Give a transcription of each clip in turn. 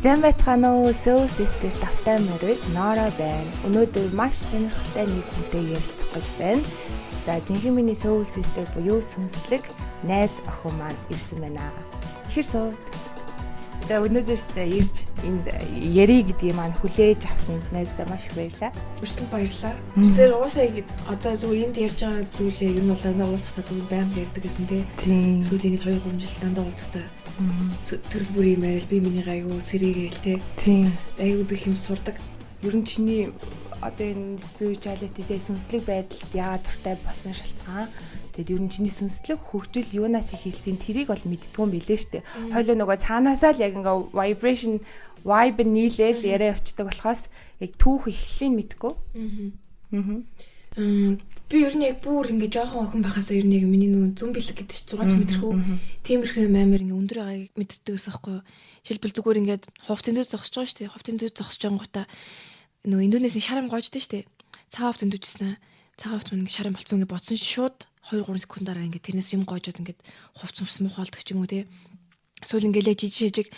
Сайн байцгаана уу? Soul Sister тавтай мөрөл Нора байна. Өнөөдөр маш сонирхолтой нэг хүнтэй ярилцах гэж байна. За жинхэнэ миний Soul Sister буюу сүнслэг найз охин маань ирсэн байна. Хэр сууд. За өнөөдөөсөө ирж энд ярий гэдгийг маань хүлээж авсанд найздаа маш их баярлалаа. Өрсөнд баярлалаа. Тэр уусаа ингэж одоо зүгээр энд ярьж байгаа зүйлээ ер нь бол уулзахтаа зүгээр байнга ярьдаг гэсэн тийм. Сүүлийн 2-3 жил дандаа уулзахтаа төрөл бүрийн мэрэл би миний гайгүй сэрийгээл тийм. Айгүй би хэм сурдаг. Ер нь чиний одоо энэ spirituality дэ сүнслэг байдалд яагаад дуртай болсон шалтгаан. Тэгэд ер нь чиний сүнслэг хөгжил юунаас их хэлсэн тэрийг бол мэддгүй юм билээ штэ. Хойлоо нөгөө цаанаасаа л яг ингээ vibration vibe нийлээл яриа явцдаг болохоос яг түүх эхлэлийг мэдгүй. Би ер нь яг бүр ингээ жоохон охин байхасаа ер нь яг миний нүүн зүн бэлэг гэдэг чинь 6 мэдрэхүү тиймэрхүү амар ингээ өндөр байгааг мэддэг гэсэн байхгүй юу. Жишээлбэл зүгээр ингээд хувцсан дээр зогсож байгаа шүү дээ. Хувцсан дээр зогсож байгаатай нөгөө Индонезийн шарам гоождээ шүү дээ. Цагаан хувцсан дүүжсэн. Цагаан хувц мань ингээ шарам болцсон ингээ бодсон шууд 2-3 секундаараа ингээ тэрнээс юм гоожоод ингээ хувц мухаалдаг ч юм уу те. Эсвэл ингээл жижиг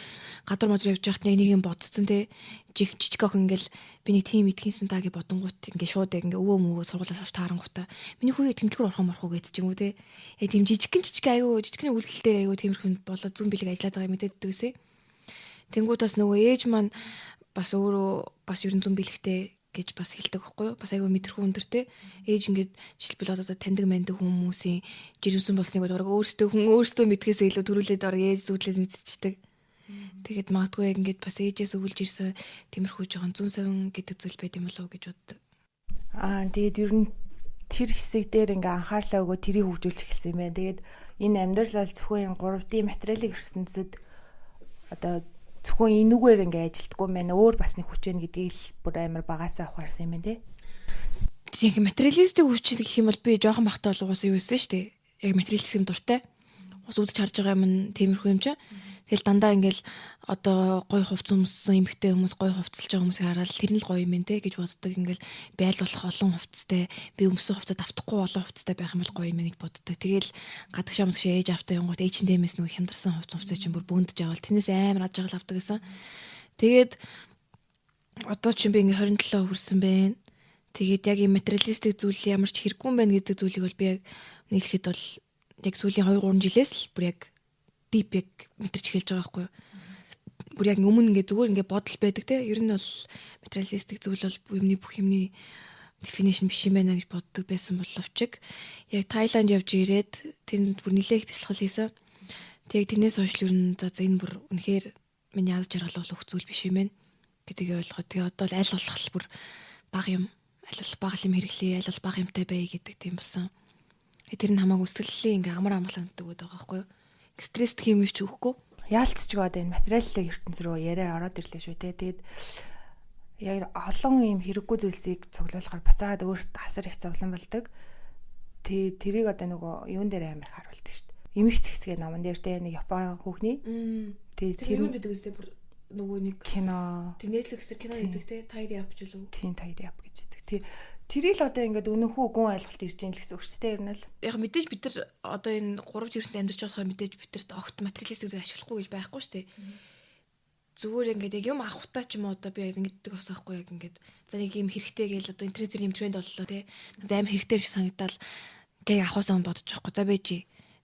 гадар модор явж байхад нэг юм бодцсон те жижиг охин ингээл би нэг тим итгэхийнсэн та гэж бодонгууд ингээ шууд яг ингээ өвөө мөвөө сургуулиас авч таарангуудаа миний хүүе тэнтгэр орхон морхоо гэж ч юм уу те яг тийм жижигхэн жижигхэн үйлдэл дээр аягүй тиймэрхэн болоо зүүн бэлэг ажиллаад байгаа мэдээддэг үсэ тэнгуутаас нөгөө ээж маань бас өөрөө бас ерэн зүүн бэлэгтэй гэж бас хэлдэг байхгүй юу бас аягүй мэдрэхүү өндөртэй ээж ингээд жишээлбэл одоо таньдаг мандаг хүмүүсийн жирэмсэн болсныг бол өөрсдөө мэдхээс илүү төрүүлээд ээж зүудлээд мэдчихдэг. Тэгээд магадгүй яг ингээд бас ээжээс өвлж ирсэн тиймэрхүү жоохон зүүн совин гэдэг зүйл байт юм болов уу гэж боддог. Тэгээд ер нь тэр хэсэг дээр ингээ анхаарлаа өгөө тэрийг хөгжүүлж эхэлсэн юм байна. Тэгээд энэ амьдрал бол зөвхөн энэ 3D материалын ертөнцид одоо зөвхөн энүүгээр ингээ ажилтгүй мэн өөр бас нэг хүч байна гэдгийг л бүр амар багасаа ухаарсан юм байна те. Яг материалистик хүч гэх юм бол би жоохон бахтай бол угаасаа юу байсан шүү дээ. Яг материалистик юм дуртай. Ус үзэж харж байгаа юм тиймэрхүү юм чи. Тэгэл дандаа ингээл одоо гой хувц өмссөн эмэгтэй хүмүүс гой хувцалж байгаа хүмүүсийг хараад тэр нь л гоё юм байна те гэж боддог. Ингээл байл болох олон хувцастай би өмсөн хувцад автахгүй олон хувцастай байх юм бол гоё юм гэж боддог. Тэгэл гадагшаа мөшөө ээж автаа явгууд ээж дэмэс нөгөө хямдарсан хувцас чинь бүр бөөндж авал тэрнээс амар ажиглал авдаг гэсэн. Тэгээд одоо чинь би ингээ 27 хүрсэн байна. Тэгээд яг юм материалистик зүйл ямар ч хэрэггүй юм байна гэдэг зүйлийг бол би яг нийлэхэд бол яг сүүлийн 2-3 жилээс л бүр яг deep яг мэдэрч эхэлж байгаа байхгүй юу. Бүр яг өмнө ингээ зүгээр ингээ бодол байдаг те. Ер нь бол материалистик зүйл бол бүх юмний definition биш юм байна гэж боддог байсан боловч яг Таиланд явж ирээд тэнд бүр нэлээх бясалгал хийсэн. Тэгээд тэрнээс хойш ер нь за энэ бүр үнэхээр миний аз жаргал болох зүйл биш юм байна гэдгийг ойлгоод тэгээд одоо аль болох бүр бага юм аль болох бага юм хэрэглэе аль болох бага юмтай бай гэдэг тийм болсон. Тэр нь хамаагүй өсгөлийн ингээ амар амгаландаг байдаг байхгүй юу. Стресс гэх юм ч өгөхгүй. Яалтч гоод энэ материалын ертөнц рүү яриа ороод ирлээ шүү те. Тэгээд яг олон юм хэрэггүй зүйлсийг цуглуулахаар буцаад өөрт хасар их зовлон болдог. Тэрийг одоо нөгөө юун дээр амар харуулдаг шүү дээ. Эмх цэгцгээ номон дээр те нэг Япон хүүхний. Тэр юм бидэг үстэй бүр нөгөө нэг кино. Тэг Netflix-ээр кино хийдэг те. Tidy Up ч үлээ. Тийм Tidy Up гэж хэлдэг. Тэрийг л одоо ингээд өнөхөө гүн ойлголт ирж байгаа гэсэн үг шүү дээ ер нь л. Яг мэдээж бид нар одоо энэ 3 ертөнцид амьдарч байхаар мэдээж бид нарт огт материалистик зүйл ашиглахгүй гэж байхгүй шүү дээ. Зүгээр ингээд яг юм авахтаа ч юм уу одоо би яг ингэдэг бас байхгүй яг ингээд за нэг юм хэрэгтэй гээл одоо интернетээр юм тренд боллоо те. Амар хэрэгтэй юм шиг санагдал гээ авахсан бодож байхгүй. За байж.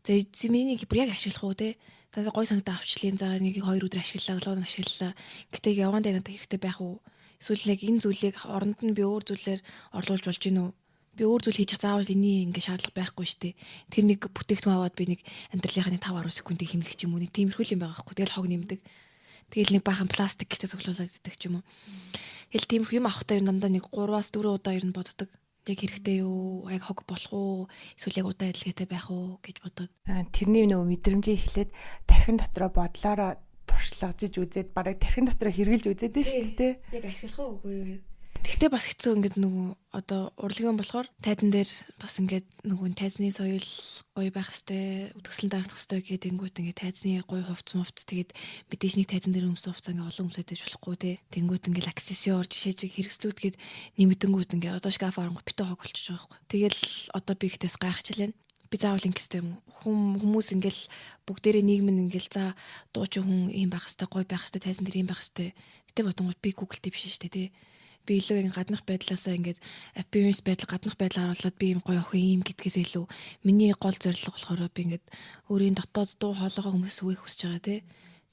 За миний бүр яг ашиглах уу те. За гой санагдаа авчлаа. За нэг 2 өдөр ашиглалаа, луун ашиглалаа. Гэтэ явандаа надад хэрэгтэй байх уу? Эсвэл яг энэ зүйлийг оронд нь би өөр зүйлээр орлуулж болж гинүү. Би өөр зүйл хийж заавал энийг ингээ шаардлага байхгүй шүү дээ. Тэр нэг бүтээгдэхүүн аваад би нэг амьдралынхаа 5-10 секундыг хэмнэх ч юм уу нэг тиймэрхүү юм байгаа байхгүй. Тэгэл хог нэмдэг. Тэгэл нэг баахан пластик гэхтэй цуглуулад идэх ч юм уу. Тэгэл тиймэрхүү юм авахтаа ер нь дандаа нэг 3-4 удаа ер нь боддог. Яг хэрэгтэй юу? Яг хог болох уу? Эсвэл яг удаа адилгээтэй байх уу гэж бодоод. Тэрний нөгөө мэдрэмжийг эхлээд тархин дотроо бодлороо туршлагажиж үзээд бараг тархин дотроо хэрглэж үзээд нь шүү дээ. Яг ашиглах үгүй юу? Тэгтээ бас хэцүү ингээд нөгөө одоо урлагийн болохоор тайзан дээр бас ингээд нөгөө тайзны соёл гоё байх хэвээр үтгсэлэн дарах хэвээр гэдэг ингүүт ингээд тайзны гоё хувц тэгээд мэдээж нэг тайзан дээр өмсөн хувцас ингээд олон өмсөж болохгүй те. Тэнгүүт ингээд аксессуар жишээж хэрэгслүүд гээд нэмэдэнгүүт ингээд одоо шкаф оронгоо битүү хог болчихж байгаа байхгүй. Тэгэл одоо би ихтэйс гайхчихлаа. би заавал ингэх хэрэгтэй юм уу? Хүмүүс ингээл бүгдээрээ нийгэм нь ингээл за дуучин хүн ийм байх хэрэгтэй, гоё байх хэрэгтэй, тайзан дээр ийм байх хэрэгтэй. Гэтэ бодонгууд би Google-тэй биш шүү дээ тий. Би илүү гаднах байдлаасаа ингээд appearance байдал гаднах байдлаар оруулаад би ийм гоё охин ийм гэдгээс илүү миний гол зорилго болохоор би ингээд өөрийн дотоод дуу хоолойгоо хүмүүс үгэх хүсэж байгаа тий.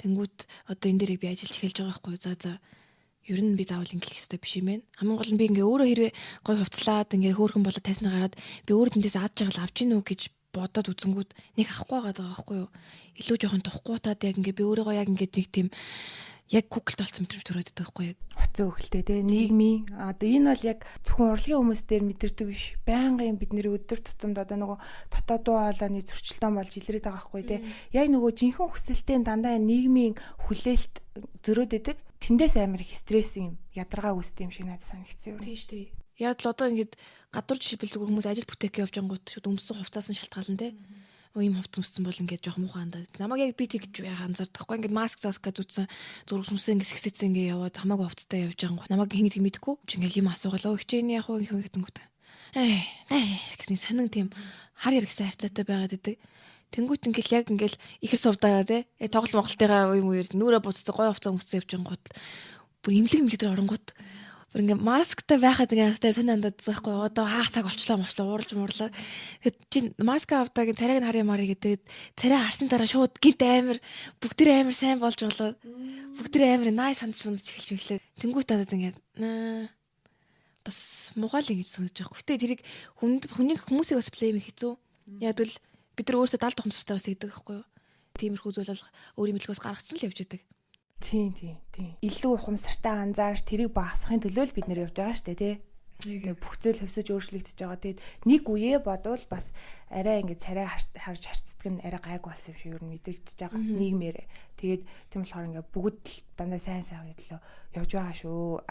Тэнгүүд одоо энэ дээрийг би ажиллаж эхэлж байгаа байхгүй за ер нь би заавал ингэх хэрэгтэй биш юм байна. Хамгийн гол нь би ингээ өөрөө хэрвээ гоё хувцлаад ингээ хөөрхөн болоод тайснаа гараад би өөрөө тэндээс ад жаргал авч гинүү гэж бодоод үзэнгүүд нэг авахгүй байгаа байхгүй юу. Илүү жоохон тухгүй таад яг ингээ би өөрийгөө яг ингээ нэг тийм яг Google-д олцсон мэт төрөөд байдаг байхгүй юу. Хоцсон хөлтэй те нийгмийн одоо энэ бол яг зөвхөн урлагийн хүмүүс дээр мэдэрдэг биш. Байнгын бид нэр өдөр тутамд одоо нөгөө дотоод дуу хоолойны зөрчилдөөн болж илрээд байгаа байхгүй те. Яг нөгөө жинхэнэ хүсэлтийн дандаа нийгмийн хүлээлт зөрөөд идэг. Тэндээс амар их стресс юм ядаргаа үүсдэг юм шиг надад санагдсан юм. Тийм шүү дээ. Яг л одоо ингээд гадуур жишээлбэл зүгээр хүмүүс ажил бүтээхээ явж ангууд шууд өмсөн хувцаасан шалтгаалan те. Ийм хувц өмссөн бол ингээд жоох муухай хандаад. Намайг яг би тэгж яхаа анзаардахгүй. Ингээд маск заска зүтсэн зураг сүмсэн ингээд сэгсэцэн ингээд яваад хамаагүй хувцтай явж байгаа. Намайг хин гэдэг мэдгүй. Чи ингээд юм асуугалаа. Хичээний яг уу хин гэтэнгүүт. Гэсний сонин тийм хар яргсан харьцаатай байгаад идэг. Тэнгүүт ингээл яг ингээл ихэр сувдаараа те. Тоглол монголтойгоо юм уу нүрэ буцсан гоё хувцас өмссөн явж ангууд. Бүр имлэг дээр оронгууд. Бүр ингээ масктай байхад ингээ хастай сонь андаад захгүй одоо хаах цаг болчлоо уурж муурлаа. Тэгэд чи маск авдаг царайг нь харъя маръя гэдэг царай харсан дараа шууд гинт амар бүгдэр амар сайн болж болоо. Бүгдэр амар nice хандж фондж эхэлж мэглээ. Тэнгүүт одоо ингээ бас мугаал ингэж санагдаж байгаа. Гэтэ тэрийг хүмүүсийг бас блэм хийцүү. Яг л бид нар өөрсдөө далд ухамсартай бас гэдэг байхгүй юу. Тиймэрхүү зүйл бол өөрийн мэлхөөс гаргацсан л явж байдаг. Тийм. Илүү ухамсартай анзаарч тэрийг багасгахын төлөө л бид нэр явж байгаа шүү дээ, тий. Тэгээ бүх зүйл хөвсөж өөрчлөгдөж байгаа. Тэгээд нэг үе бодвол бас арай ингэ царай харж харцдаг нь арай гайг болсон юм шиг ер нь мэдрэгдэж байгаа нийгмээр. Тэгээд тийм болохоор ингэ бүгд л дандаа сайн хөдлөө явж байгаа шүү.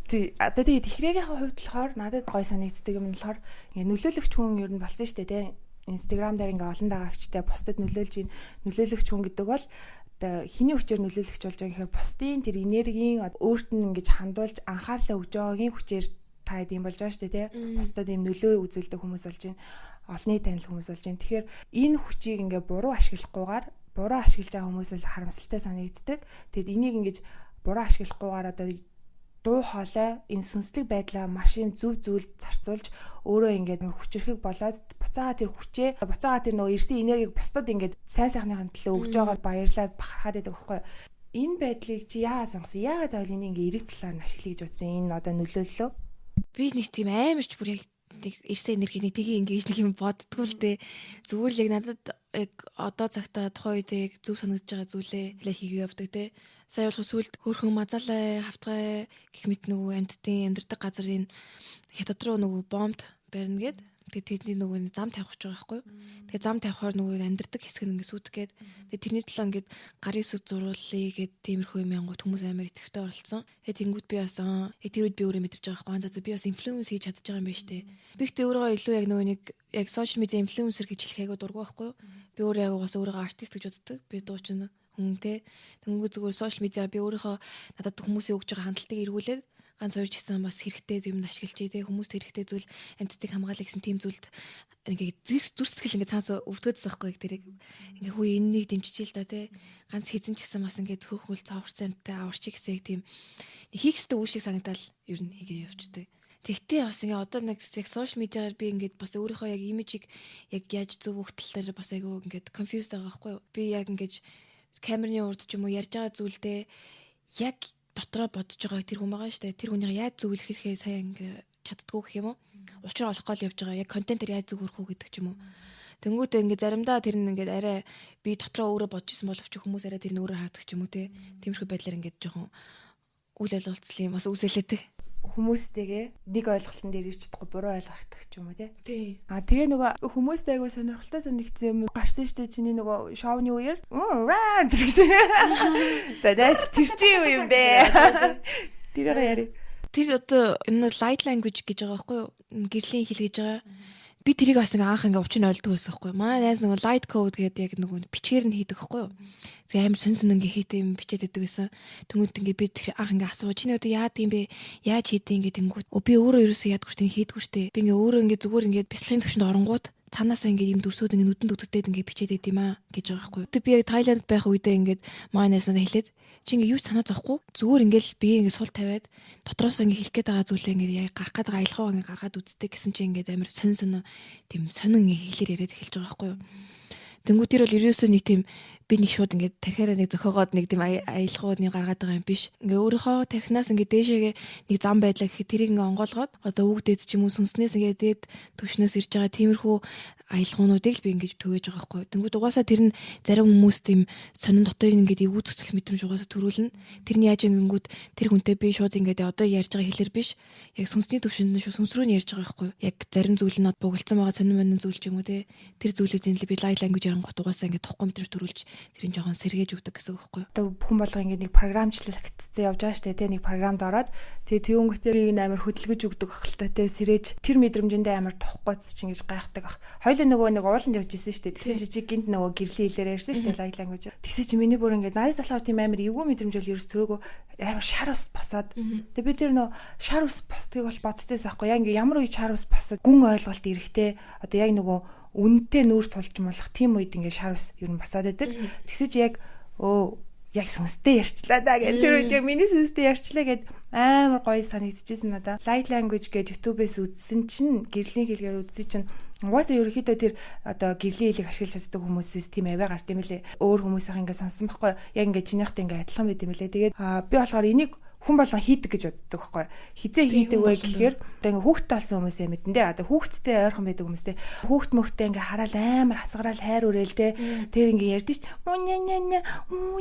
Тий. Одоо тэгээд ихрээгийн хувьд болохоор надад гой санагддаг юм болохоор ингэ нөлөөлөгч хүн ер нь болсон шүү дээ, тий. Instagram дээр ингээ олон дагагчтай постод нөлөөлж нөлөөлөгч хүн гэдэг бол хиний хүчээр нөлөөлөгч болж байгаа гэхээр бусдын тэр энергийн өөрт нь ингэж хандуулж анхаарлаа өгж байгаагийн хүчээр та ийм болж байгаа шүү дээ тий. Бусдад ийм нөлөө үзүүлдэг хүмүүс болж байна. Олны танил хүмүүс болж байна. Тэгэхээр энэ хүчийг ингээ буруу ашиглахгүйгээр буруу ашиглаж байгаа хүмүүс л харамсалтай санагддаг. Тэгэд энийг ингэж буруу ашиглахгүйгээр одоо дуу хоолой энэ сүнслэг байдлаа маш юм зөв зүйлд зарцуулж өөрөө ингээд хүчрэхийг болоод буцаага тэр хүчээ буцаага тэр нөгөө ирсэн энергийг бусдад ингээд сайн сайхныхын төлөө өгж байгаад баярлаад бахархаад байдаг байхгүй. Энэ байдлыг чи яагаад сонгосон? Яагаад заавал энийг ингээд эрэг талаар нь ашиглаж бодсон? Энэ одоо нөлөөллөө. Би нэг тийм амарч бүр яг ирсэн энергийг тгийг ингэж нэг юм боддгоо л дээ. Зүгээр л яг надад яг одоо цагтаа тухайн үед яг зөв санагдаж байгаа зүйлээ хийгээ явдаг те. Сая болох сүлд хөөрхөн мазалаа хавтгай гэх мэт нөгөө амьдардаг газрын хятад руу нөгөө бомбд барина гээд тэгээд тэдний нөгөө зам тавих гэж байгаа байхгүй юу. Тэгээд зам тавихаар нөгөө амьдардаг хэсэг нь ингээд сүтгээд тэгээд тэрний төлөө ингээд гарын сүт зуруулъя гэд тиймэрхүү юм янгууд хүмүүс амар итгэвтэй оролцсон. Тэгээд тэнгууд би бас тэр үед би өөрөө мэдэрч байгаа байхгүй. За би бас инфлюенс хийж чадчих байгаа юм байна штэ. Би ихтэй өөрөө илүү яг нөгөө нэг яг сошиал медиа инфлюенсер гэж хэлэх айгуу дургу байхгүй юу. Би өөрөө яг угаасаа өөрийгөө артист гэж боддог. Би дуучин те тэнгүү зүгээр сошиал медиа би өөрийнхөө надад хүмүүсийн өгж байгаа хандлтыг эргүүлээд ганц хоёр ч гэсэн бас хэрэгтэй юм ашиглаж те хүмүүст хэрэгтэй зүйл амьдтыг хамгаалах гэсэн тийм зүйлд ингээд зүрстгэл ингээд цаас өвдгөөдсөн байхгүй тэрийг ингээд хүү энэнийг дэмжиж л да те ганц хэзэн ч гэсэн бас ингээд хөөхөл цаварсан амтай аварчиг гэсэн тийм хийх ёстой үйл шиг санагдал ер нь хийгээ явждаг. Тэгтээ бас ингээ одоо нэг яг сошиал медиагаар би ингээд бас өөрийнхөө яг имижийг яг яаж зөв хөлтөлтөөр бас айгүй ингээд confused байгаа байхгүй юу. Би яг ингээд камерны урд ч юм уу ярьж байгаа зүйлдээ яг дотроо бодож байгаа тэр хүн байгаа шүү дээ. Тэр хүнийг яаж зөв илэрхийлэхээ сайн ингээ чаддгүй гэх юм уу? Учраа олох гол явж байгаа. Яг контентээр яаж зөв хөрөх үү гэдэг ч юм уу. Тэнгүүтээ ингээ заримдаа тэр нь ингээ арай би дотроо өөрөө бодож исэн боловч хүмүүс арай тэр нь өөрөө хаадаг ч юм уу те. Тиймэрхүү байдлаар ингээ жоохон үйл ойлголцол юм бас үсэлээдэг. Хүмүүстэйгээ нэг ойлголтын дээр ирж чадахгүй буруу ойлгохдаг ч юм уу тий. Тэгээ нөгөө хүмүүстэй айгуу сонирхолтой санагдсан юм гарсан штэ чиний нөгөө шоуны үеэр гэж. За that's тэр чи юу юм бэ? Тэрийг яри. Тэр одоо энэ light language гэж байгаа байхгүй юу? Гэрлийн хэл гэж байгаа. Би тэрийг бас анх ингээ учрыг ойлгодог байсан байхгүй юу? Манай найз нөгөө light code гэдэг яг нөгөө бичгээр нь хийдэг байхгүй юу? Тэгээ амар сонсон ингээ хийтэй юм бичээд байдаг гэсэн. Тэнгүүд ингээ би тэр анх ингээ асуу. Чи нэг одоо яад юм бэ? Яаж хийдэг ингээ тэнгүүд. Би өөрөө ерөөсөө яадгүй штэ хийдэггүй штэ. Би ингээ өөрөө ингээ зүгээр ингээ бяцлагын төвшөнд оронгууд цаанаас ингээд юм дүрсүүд ингээд нүдэнд үзэгдээд ингээд бичээд байт юм аа гэж байгаа байхгүй. Тэг би яг Тайланд байх үедээ ингээд майнасаа хэлээд чи ингээд юу ч санаа зовхгүй зүгээр ингээд би ингээд сул тавиад дотроос ингээд хэлэх гээд байгаа зүйлээ ингээд яг гарах гээд байгаа аялгаа ингээд гаргаад үздэг гэсэн чи ингээд амар сонин тийм сонин хэлээр яриад эхэлж байгаа байхгүй юу. Тэнгүүд тэр бол ерөөсөө нэг тийм би нэг шууд ингээд тархиараа нэг зөхөөгоод нэг тийм аялгууд нэг гаргаад байгаа юм биш. Ингээ өөрийнхөө тархинаас ингээ дээшээгээ нэг зам байдлаа гэхэд тэрийг ингээ онгоолгоод одоо үгдээд ч юм уу сүнснээс ингээ дээд төвшнөөс ирж байгаа тиймэрхүү аялгуунуудыг л би ингэж төгөөж байгаа байхгүй. Тэнгүүд угаасаа тэр нь зарим хүмүүс тийм сонин дотор ингээд эвгүй цэцэл мэдрэмж угаасаа төрүүлнэ. Тэрний яаж ингэнгүүд тэр хүнтэй би шууд ингээд одоо ярьж байгаа хэлэр биш. Яг сүнсний төвшөнд нь сүнс рүү нь ярьж байгаа байхгүй. Яг зарим зүйл нь бугалцсан байгаа сонин монин зүйл ч юм уу те. Тэр зүйлүүдийн л би light language ярангууд угаасаа ингээд тохгүй мэдрэмж төрүүлж тэрийг жоохон сэргээж өгдөг гэсэн үг байхгүй. Одоо бүхэн болго ингээд нэг програмчлагдсан явж байгаа штэ те. Нэг програмд ороод тэгээ тэгүнгүүтэрийг амар хөдөлгөж өгдөг ахaltaа те. Сэрэж тэр мэдрэмжэндээ амар тоххгойц чи ингэж гайхдаг ах. Нөгөө нэг ууланд явж исэн шүү дээ. Тэгсэн чи гинт нөгөө гэрлийн хэлээр ярьсан шүү дээ light language. Тэгсэн чи миний бүр ингээд надад болохоор тийм амар эвгүй мэдрэмжэл ерөөс төрөөгөө амар шар ус босоод. Тэгээ би тэр нөгөө шар ус босдгийг бол боддоос аахгүй. Яг ингээд ямар үе шар ус босоод гүн ойлголт ирэхтэй. Одоо яг нөгөө үнэтэй нүүр тулж молох тийм үед ингээд шар ус ер нь босоод байдаг. Тэгсэн чи яг яг сүнстэй ярьчлаа да гэх тэр үед яг миний сүнстэй ярьчлаа гэд амар гоё санагдчихсэн надаа. Light language гэдэг YouTube-ээс үзсэн чинь гэрлийн хэлгээ үзсэн чинь угаасаа ерөөхдөө тэр одоо гэрлийн хэлийг ашиглаж чаддаг хүмүүсээс тийм аваа гарт юм лээ. Өөр хүмүүсийн ингээ сонсон байхгүй. Яг ингээ чинийхтэй ингээ адилхан байт юм лээ. Тэгээд би болохоор энийг хүн болгон хийдэг гэж боддог байхгүй. Хизээ хийдэг вэ гэхээр одоо ингээ хүүхдтэй болсон хүмүүсээ мэдэн дээ. Одоо хүүхдтэй ойрхон байдаг хүмүүстэй хүүхд мөхтэй ингээ хараад амар хасгараал хайр үрээл те. Тэр ингээ ярьдэн ш.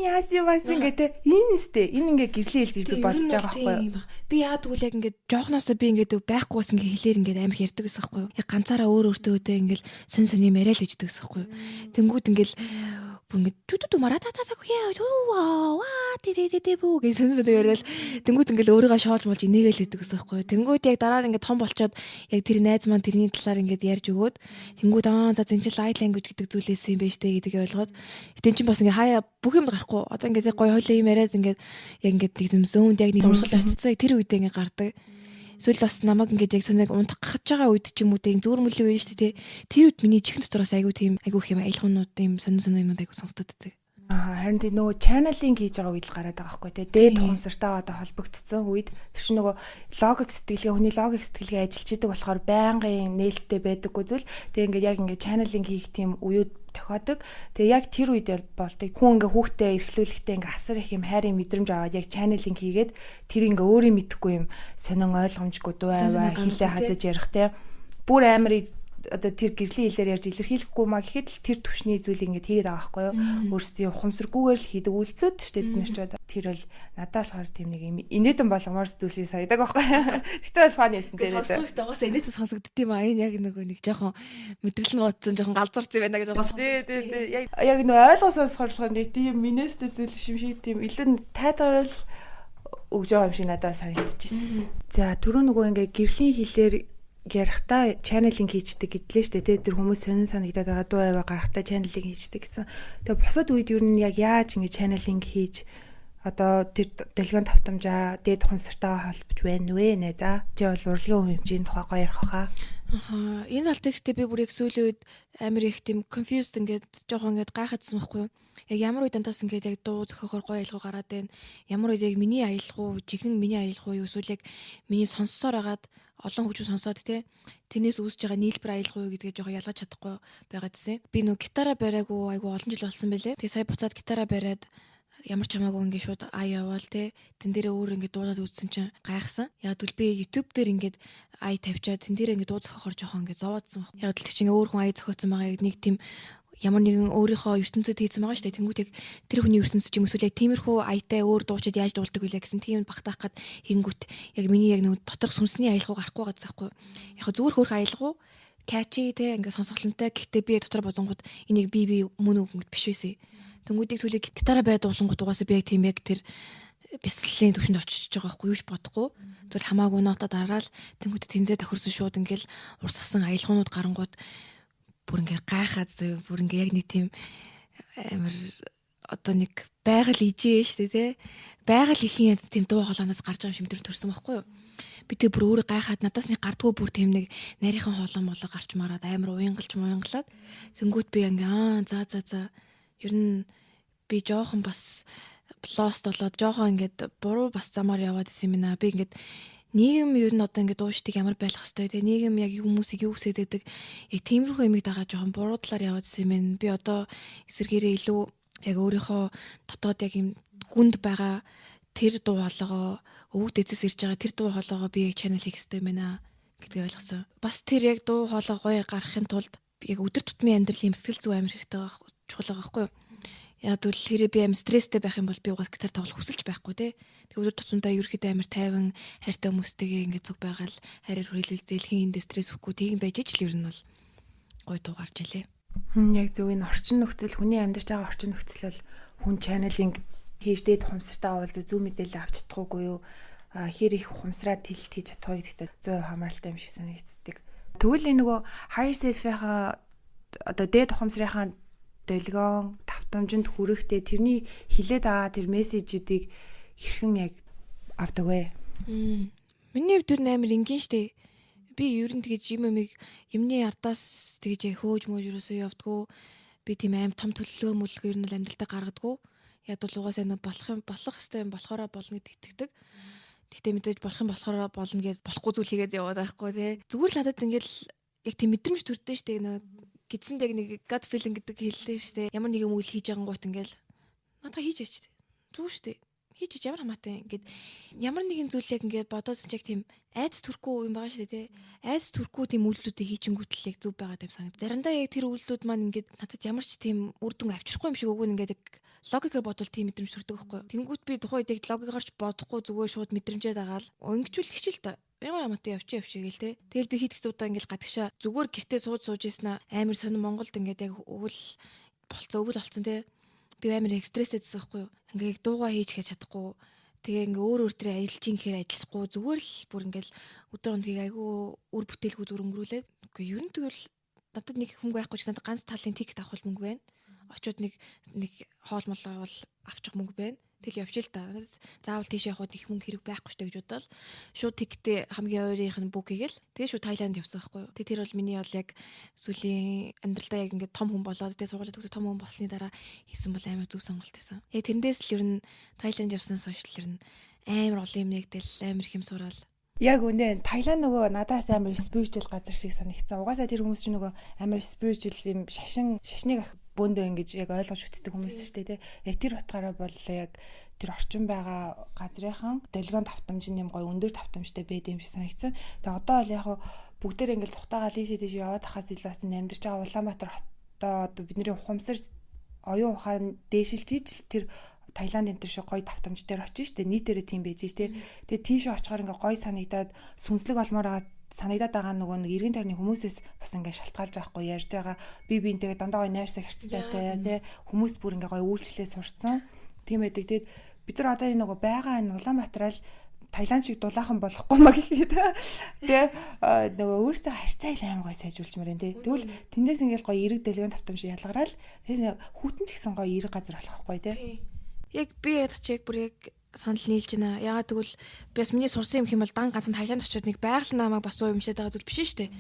Яаси бас ингээ те. Энэ ингээ гэрлийн хэл гэж би бодож байгаа байхгүй. Би яадаг үл яг ингээ жоохноосоо би ингээ байхгүйс ингээ хэлээр ингээ амар ярьдаг гэсэн байхгүй. Яг ганцаараа өөр өөртөө ингээл сонь юм яриад л үждэг гэсэн байхгүй. Тэнгүүд ингээл бүр ингээ чүтү маратататаг яа тэ бүү гэж сонь яриад тэнгүүд ингээл өөрийгөө шоолж молж инээгээл хэдэг гэсэн байхгүй. Тэнгүүд яг дараа нь ингээ том болчоод яг тэр найз маань тэрний талаар ингээ ярьж өгөөд тэнгүүд за зэн чи light language гэдэг зүйлээс юм байж тэ гэдгийг ойлгоод тэн чин бас ингээ хаяа бүх юм гарахгүй. Одоо ингээ гоё хойлоо юм яриад ингээ яг ингээ нэг юм зөөнд яг нэг урсгал очицсан тэр үедээ ингээ гардаг. Эсвэл бас намайг ингээд яг соныг унтах гэж байгаа үед ч юм уу тэг зүүр мөлийн үе шүү дээ. Тэр үед миний чихэн дотроос айгүй тийм айгүй их юм аялгуунууд юм сонин юмуд айгүй сонсдод тээ. Харин тийм нөгөө channeling хийж байгаа үед л гараад байгаа байхгүй тий. Дээд ухамсартаа одоо холбогдсон үед тэр чинь нөгөө логик сэтгэлгээ хүний логик сэтгэлгээ ажиллаж идэг болохоор байнгын нээлттэй байдаггүй зүйл. Тэг ингээд яг ингээд channeling хийх тийм үеуд тохиодог. Тэгээ яг тэр үед болдог. Хүн ингээ хүүхдээ эрхлүүлэхдээ ингээ асар их юм хайрын мэдрэмж аваад яг channeling хийгээд тэр ингээ өөрийн мэдэхгүй юм сонин ойлгомжгүй дуу аваа хилээ хазаж ярих те. Бүр амар одоо тэр гэрлийн хэлээр ярьж илэрхийлэхгүй маа гэхэд л тэр төвшний зүйлийг ингээ тэгээд байгаа байхгүй юу. Өөрсдийн ухамсаргүйгээр л хийдэг үйлдэлүүд шүү дээ бид нар ч одоо тэр бол надад болохоор тийм нэг юм инээдэн болгомоор зүйлийг саядаг байхгүй юу. Гэтэ бол фан яасан дээр сонсогддог угаасаа инээдэн сонсогдд юм аа. Энэ яг нөгөө нэг жоохон мэдрэл нь бодсон жоохон галзуурсан байна гэж угаасаа. Тий. Яг нөгөө ойлгосоос хоршлохын тийм минэстэй зүйл юм шиг тийм илэн тайлбарл өгж байгаа юм шиг надад санагдчихсэн. За түрүү нөгөө ингээ гэрлийн хэлээр ярихтаа channeling хийждэг гэдлээ шүү дээ. Тэр хүмүүс сонин санагдаад байгаа дуу аваа гарахтаа channeling хийждэг гэсэн. Тэгээ бусад үед юу нь яг яаж ингэ channeling хийж одоо тэр дэлгэн тавтамжаа дээд ухамсартаа холбож байна вэ нэ. За чи бол урлагийн үе хэмжээний тухай гоё ярих хаа. Энэ алт ихтэй би бүр яг сүүлийн үед амар их тийм confused ингээд жоохон ингээд гайхагдсан байхгүй юу? Яг ямар үед антаас ингээд яг дуу зөхөөхөр гоё аялгаа гараад байна. Ямар үед яг миний аялгаа, жигнэн миний аялгаа юу эсвэл яг миний сонссоор агаад олон хүчүүд сонсоод тэрнээс үүсэж байгаа нийлбэр аялгаа юу гэдгээ жоохон ялгаж чадахгүй байгаад гэсэн. Би нөө гитараа бариагүй айгу олон жил болсон байлээ. Тэгээ сая буцаад гитараа бариад ямар ч хамаагүй ингээд шууд яваал тэн дээрээ өөр ингээд дуудаад үзсэн чинь гайхсан. Яг л би YouTube дээр ингээд тавьчаад тэн дээрээ ингээд дуу зохиохоор жоохон ингээд зовоодсон баг. Яг л тэр чинь өөр хүн зохиоцсон байгаа нэг тийм ямар нэгэн өөрийнхөө ертөнцид хийцэн байгаа шүү дээ. Тэнгүүд яг тэр хүний ертөнцид ч юм эсвэл яг тиймэрхүү аятай өөр дуучид яаж дуулдаг вэ гэсэн тийм багтаах гад хингүүт яг миний яг нэг доторх сүнсний аялгаа гарахгүй байгаа заахгүй. Яг зүгээр хөөх аялгаа catchy ингээд сонсголонтой. Гэхдээ би дотор бодонгууд энийг би мөн үгэнд биш байсан. Тэнгүүдийг сүүлийн гитараа бариад дуулангууд угаасаа би яг тийм яг тэр бясалгалын төвшөнд очиж байгаа байхгүй юуж бодохгүй. Зүгээр хамаагүй нотоо дараал тэнгүүд тэндээ тохирсон шууд ингээл урсгасан аялгуунууд гарангууд бүр ингээ гайхаад бүр ингээ яг нэг тийм амар одоо нэг байгаль ижээ штэ тий байгаль ихийн янз тийм дуу хоолойноос гарч байгаа юм шиг мэдрэмж төрсөн байхгүй юу? Би тэг бүр өөрөө гайхаад надаас нэг гардггүй бүр тийм нэг нарийнхан хоолой молоо гарч мараад амар уянгалаад тэнгүүт би ингээ за ер нь би жоохон бас лост болоод жоохон ингээд буруу бас замаар яваад исэн юм аа. Би ингээд нийгэм ер нь одоо ингээд дуушдыг ямар байх хэвтэй те нийгэм яг хүмүүсийг юу хүсэж байдаг яг тиймэрхүү юмыг дагаа жоохон буруу талаар яваад исэн юм. Би одоо эсэргээрээ илүү яг өөрийнхөө дотоод яг юм гүнд байгаа тэр дуу хоолойгоо өвөг дэцэс ирж байгаа тэр дуу хоолойгоо би яг channel хийх хэрэгтэй юм байна гэдгийг ойлгосон. Бас тэр яг дуу хоолой гоё гаргахын тулд яг өдөр тутмын амьдралын сэтгэл зүй амар хэрэгтэй байгаа чухал байгаа байхгүй юу? Яг л хэрэг би амар стресстэй байх юм бол би угаас гитар тоглох хүсэлж байхгүй те. Тэр өдөр тутамдаа ерөөхдөө амар тайван хайртай хүмүүстэйгээ ингээд зүг байгаал хайраар хүрээлэл дэлхийн эндээ стресс өгөхгүй тийм байж ижил ер нь бол гоё дуу гарч илээ. Яг зөв энэ орчин нөхцөл хүний амьдарч байгаа орчин нөхцөл бол хүн чаналинг хийждээд ухамсартай уулзаж зөв мэдээлэл авч чадахгүй юу? Хэр их ухамсараа тэлэлт хийж чадахгүй гэдэгт 100% хамааралтай юм шиг санагддаг. Тэгвэл энэ нөгөө higher self-ийнхаа одоо дээд ухамсарынхаа дэлгөөн тавтамжинд хүрэхдээ тэрний хилээд байгаа тэр мессежүүдийг хэрхэн яг авдаг вэ? Миний хувьд тэр амар энгийн штэ. Би ер нь тэгэж юмны ардаас тэгэж яг хөөж мөөж юусоо явдггүй. Би тийм аим том төлөвлөгөө мөлгөө ер нь амьдралтаа гаргадаггүй. Яг бол угаасаа нэг болох ёстой юм болохоороо болно гэд итгэдэг. Гэхдээ мэдээж болох юм болохоороо болно гэж болохгүй зүйл хийгээд яваад байхгүй тий. Зүгээр л надад ингээл яг тийм мэдрэмж төрдөө штэ нэг гидсэнд яг нэг gut feeling гэдэг хэллээ штэ. Ямар нэг юм үйл хийж байгаа гут ингээл надад хийж яач. Зүгээр штэ. Хийж ямар хамаатай ингээд ямар нэгэн зүйл яг ингээд бодоод ч яг тийм айц төрөхгүй юм байгаа шүү дээ тий. Айц төрөхгүй тийм үйлдэлүүдийг хийчингүүтэл яг зөв байгаа юм санагд. Заримдаа яг тэр үйлдэлүүд маань ингээд надад ямар ч тийм үр дүн авчрахгүй юм шиг өгөн ингээд яг логикээр бодвол тийм мэдрэмж төрдөг байхгүй. Тэнгүүт би тухайн үед яг логикаарч бодохгүй зүгээр шууд мэдрэмжээ дагаал ингэчүүл хичээл та. Ямар хамаатай явчих гээл тий. Тэгэл би хийх зүйлдаа ингээд гадагшаа зүгээр гэртээ сууж ийснаа амар сонир Монголд ингээд яг өвөл болцсон тий. Би амар их стрессэдсэн байхгүй юу. Ингээ дуугаа хийж хийж чадахгүй. Тэгээ ингээ өөр төрөө ажиллаж гэхээр ажиллахгүй зүгээр л бүр ингээл өдөр өндгийг айгүй үр бүтээлгүй зүр өнгөрүүлээд. Үгүй ер нь тэгвэл надад нэг хөнгө байхгүй ч надад ганц талын тикет авах мөнгө байна. Очоод нэг хоол молоо бол авчих мөнгө байна. Тэгэл явчих л та. Заавал тийш явахад их мөнгө хэрэг байхгүй ч гэж бодвол шууд тикетээ хамгийн ойрынх нь бук хийгээл. Тэгээ шууд Тайланд явсан байхгүй юу. Тэр бол миний бол яг сүүлийн амьдралдаа яг ингээд том хүн болоод тэгээ сургууль төгсөж том хүн болсны дараа хийсэн бол амар зөв сонголт байсан. Яг тэндээс л ер нь Тайланд явсан сошиал ер нь амар олон юм нэгдэл амар их юм сураал. Яг үнэ Таиланд нөгөө надаас амар spiritual газар шиг санагдсан. Угаасаа тэр хүмүүс чинь нөгөө амар spiritual юм шашныг бөөндөө ингэж яг ойлгож үтдэг хүмүүс шүү дээ. Яг тэр утгаараа бол яг тэр орчин байгаа газрынхан дэлгүүн тавтамжийн юм гой өндөр тавтамжтай байд юм шиг санагдсан. Тэгээ одоо бол яг бүгдээр ингэж тухтаагаа лишээ тийш яваад хахаас илүү амьдарч байгаа Улаанбаатар хотоо бидний ухамсар оюун ухаан дээшилж ийж тэр Таиланд энэ төр шиг гоё тавтамж дээр очиж штэ нийтээрээ тийм байж штэ. Тэгээ тийш очихоор ингээ гоё санагдаад сүнслэг олмоор байгаа санагдаад байгаа нөгөө нэг эргэн тойрны хүмүүсээс бас ингээ шалтгаалж байхгүй ярьж байгаа би бинтэйгээ дандаа гоё найрсаг харцтайтай тий хүмүүс бүр ингээ гоё үйлчлээ сурцсан тийм байдаг. Тэгээд бид нар одоо энэ нөгөө байгаа энэ Улаанбаатар л Таиланд шиг дулаахан болохгүй маа гэхэд тий нөгөө өөрсдөө харьцаа амар гоё сайжруулчмаар байна тий. Тэгвэл тэндээс ингээл гоё эрэг дэлгэн тавтамж ялгараал тэр хүүтэн ч гэсэн гоё эрэг газар болохгүй тий. Яг би ядчих бүр яг санал нийлж байна. Ягаад гэвэл би бас миний сурсан юм бол дан ганцхан Таиланд очиод нэг байгаль намайг бас уу юмшаад байгаа зүйл биш шүү дээ.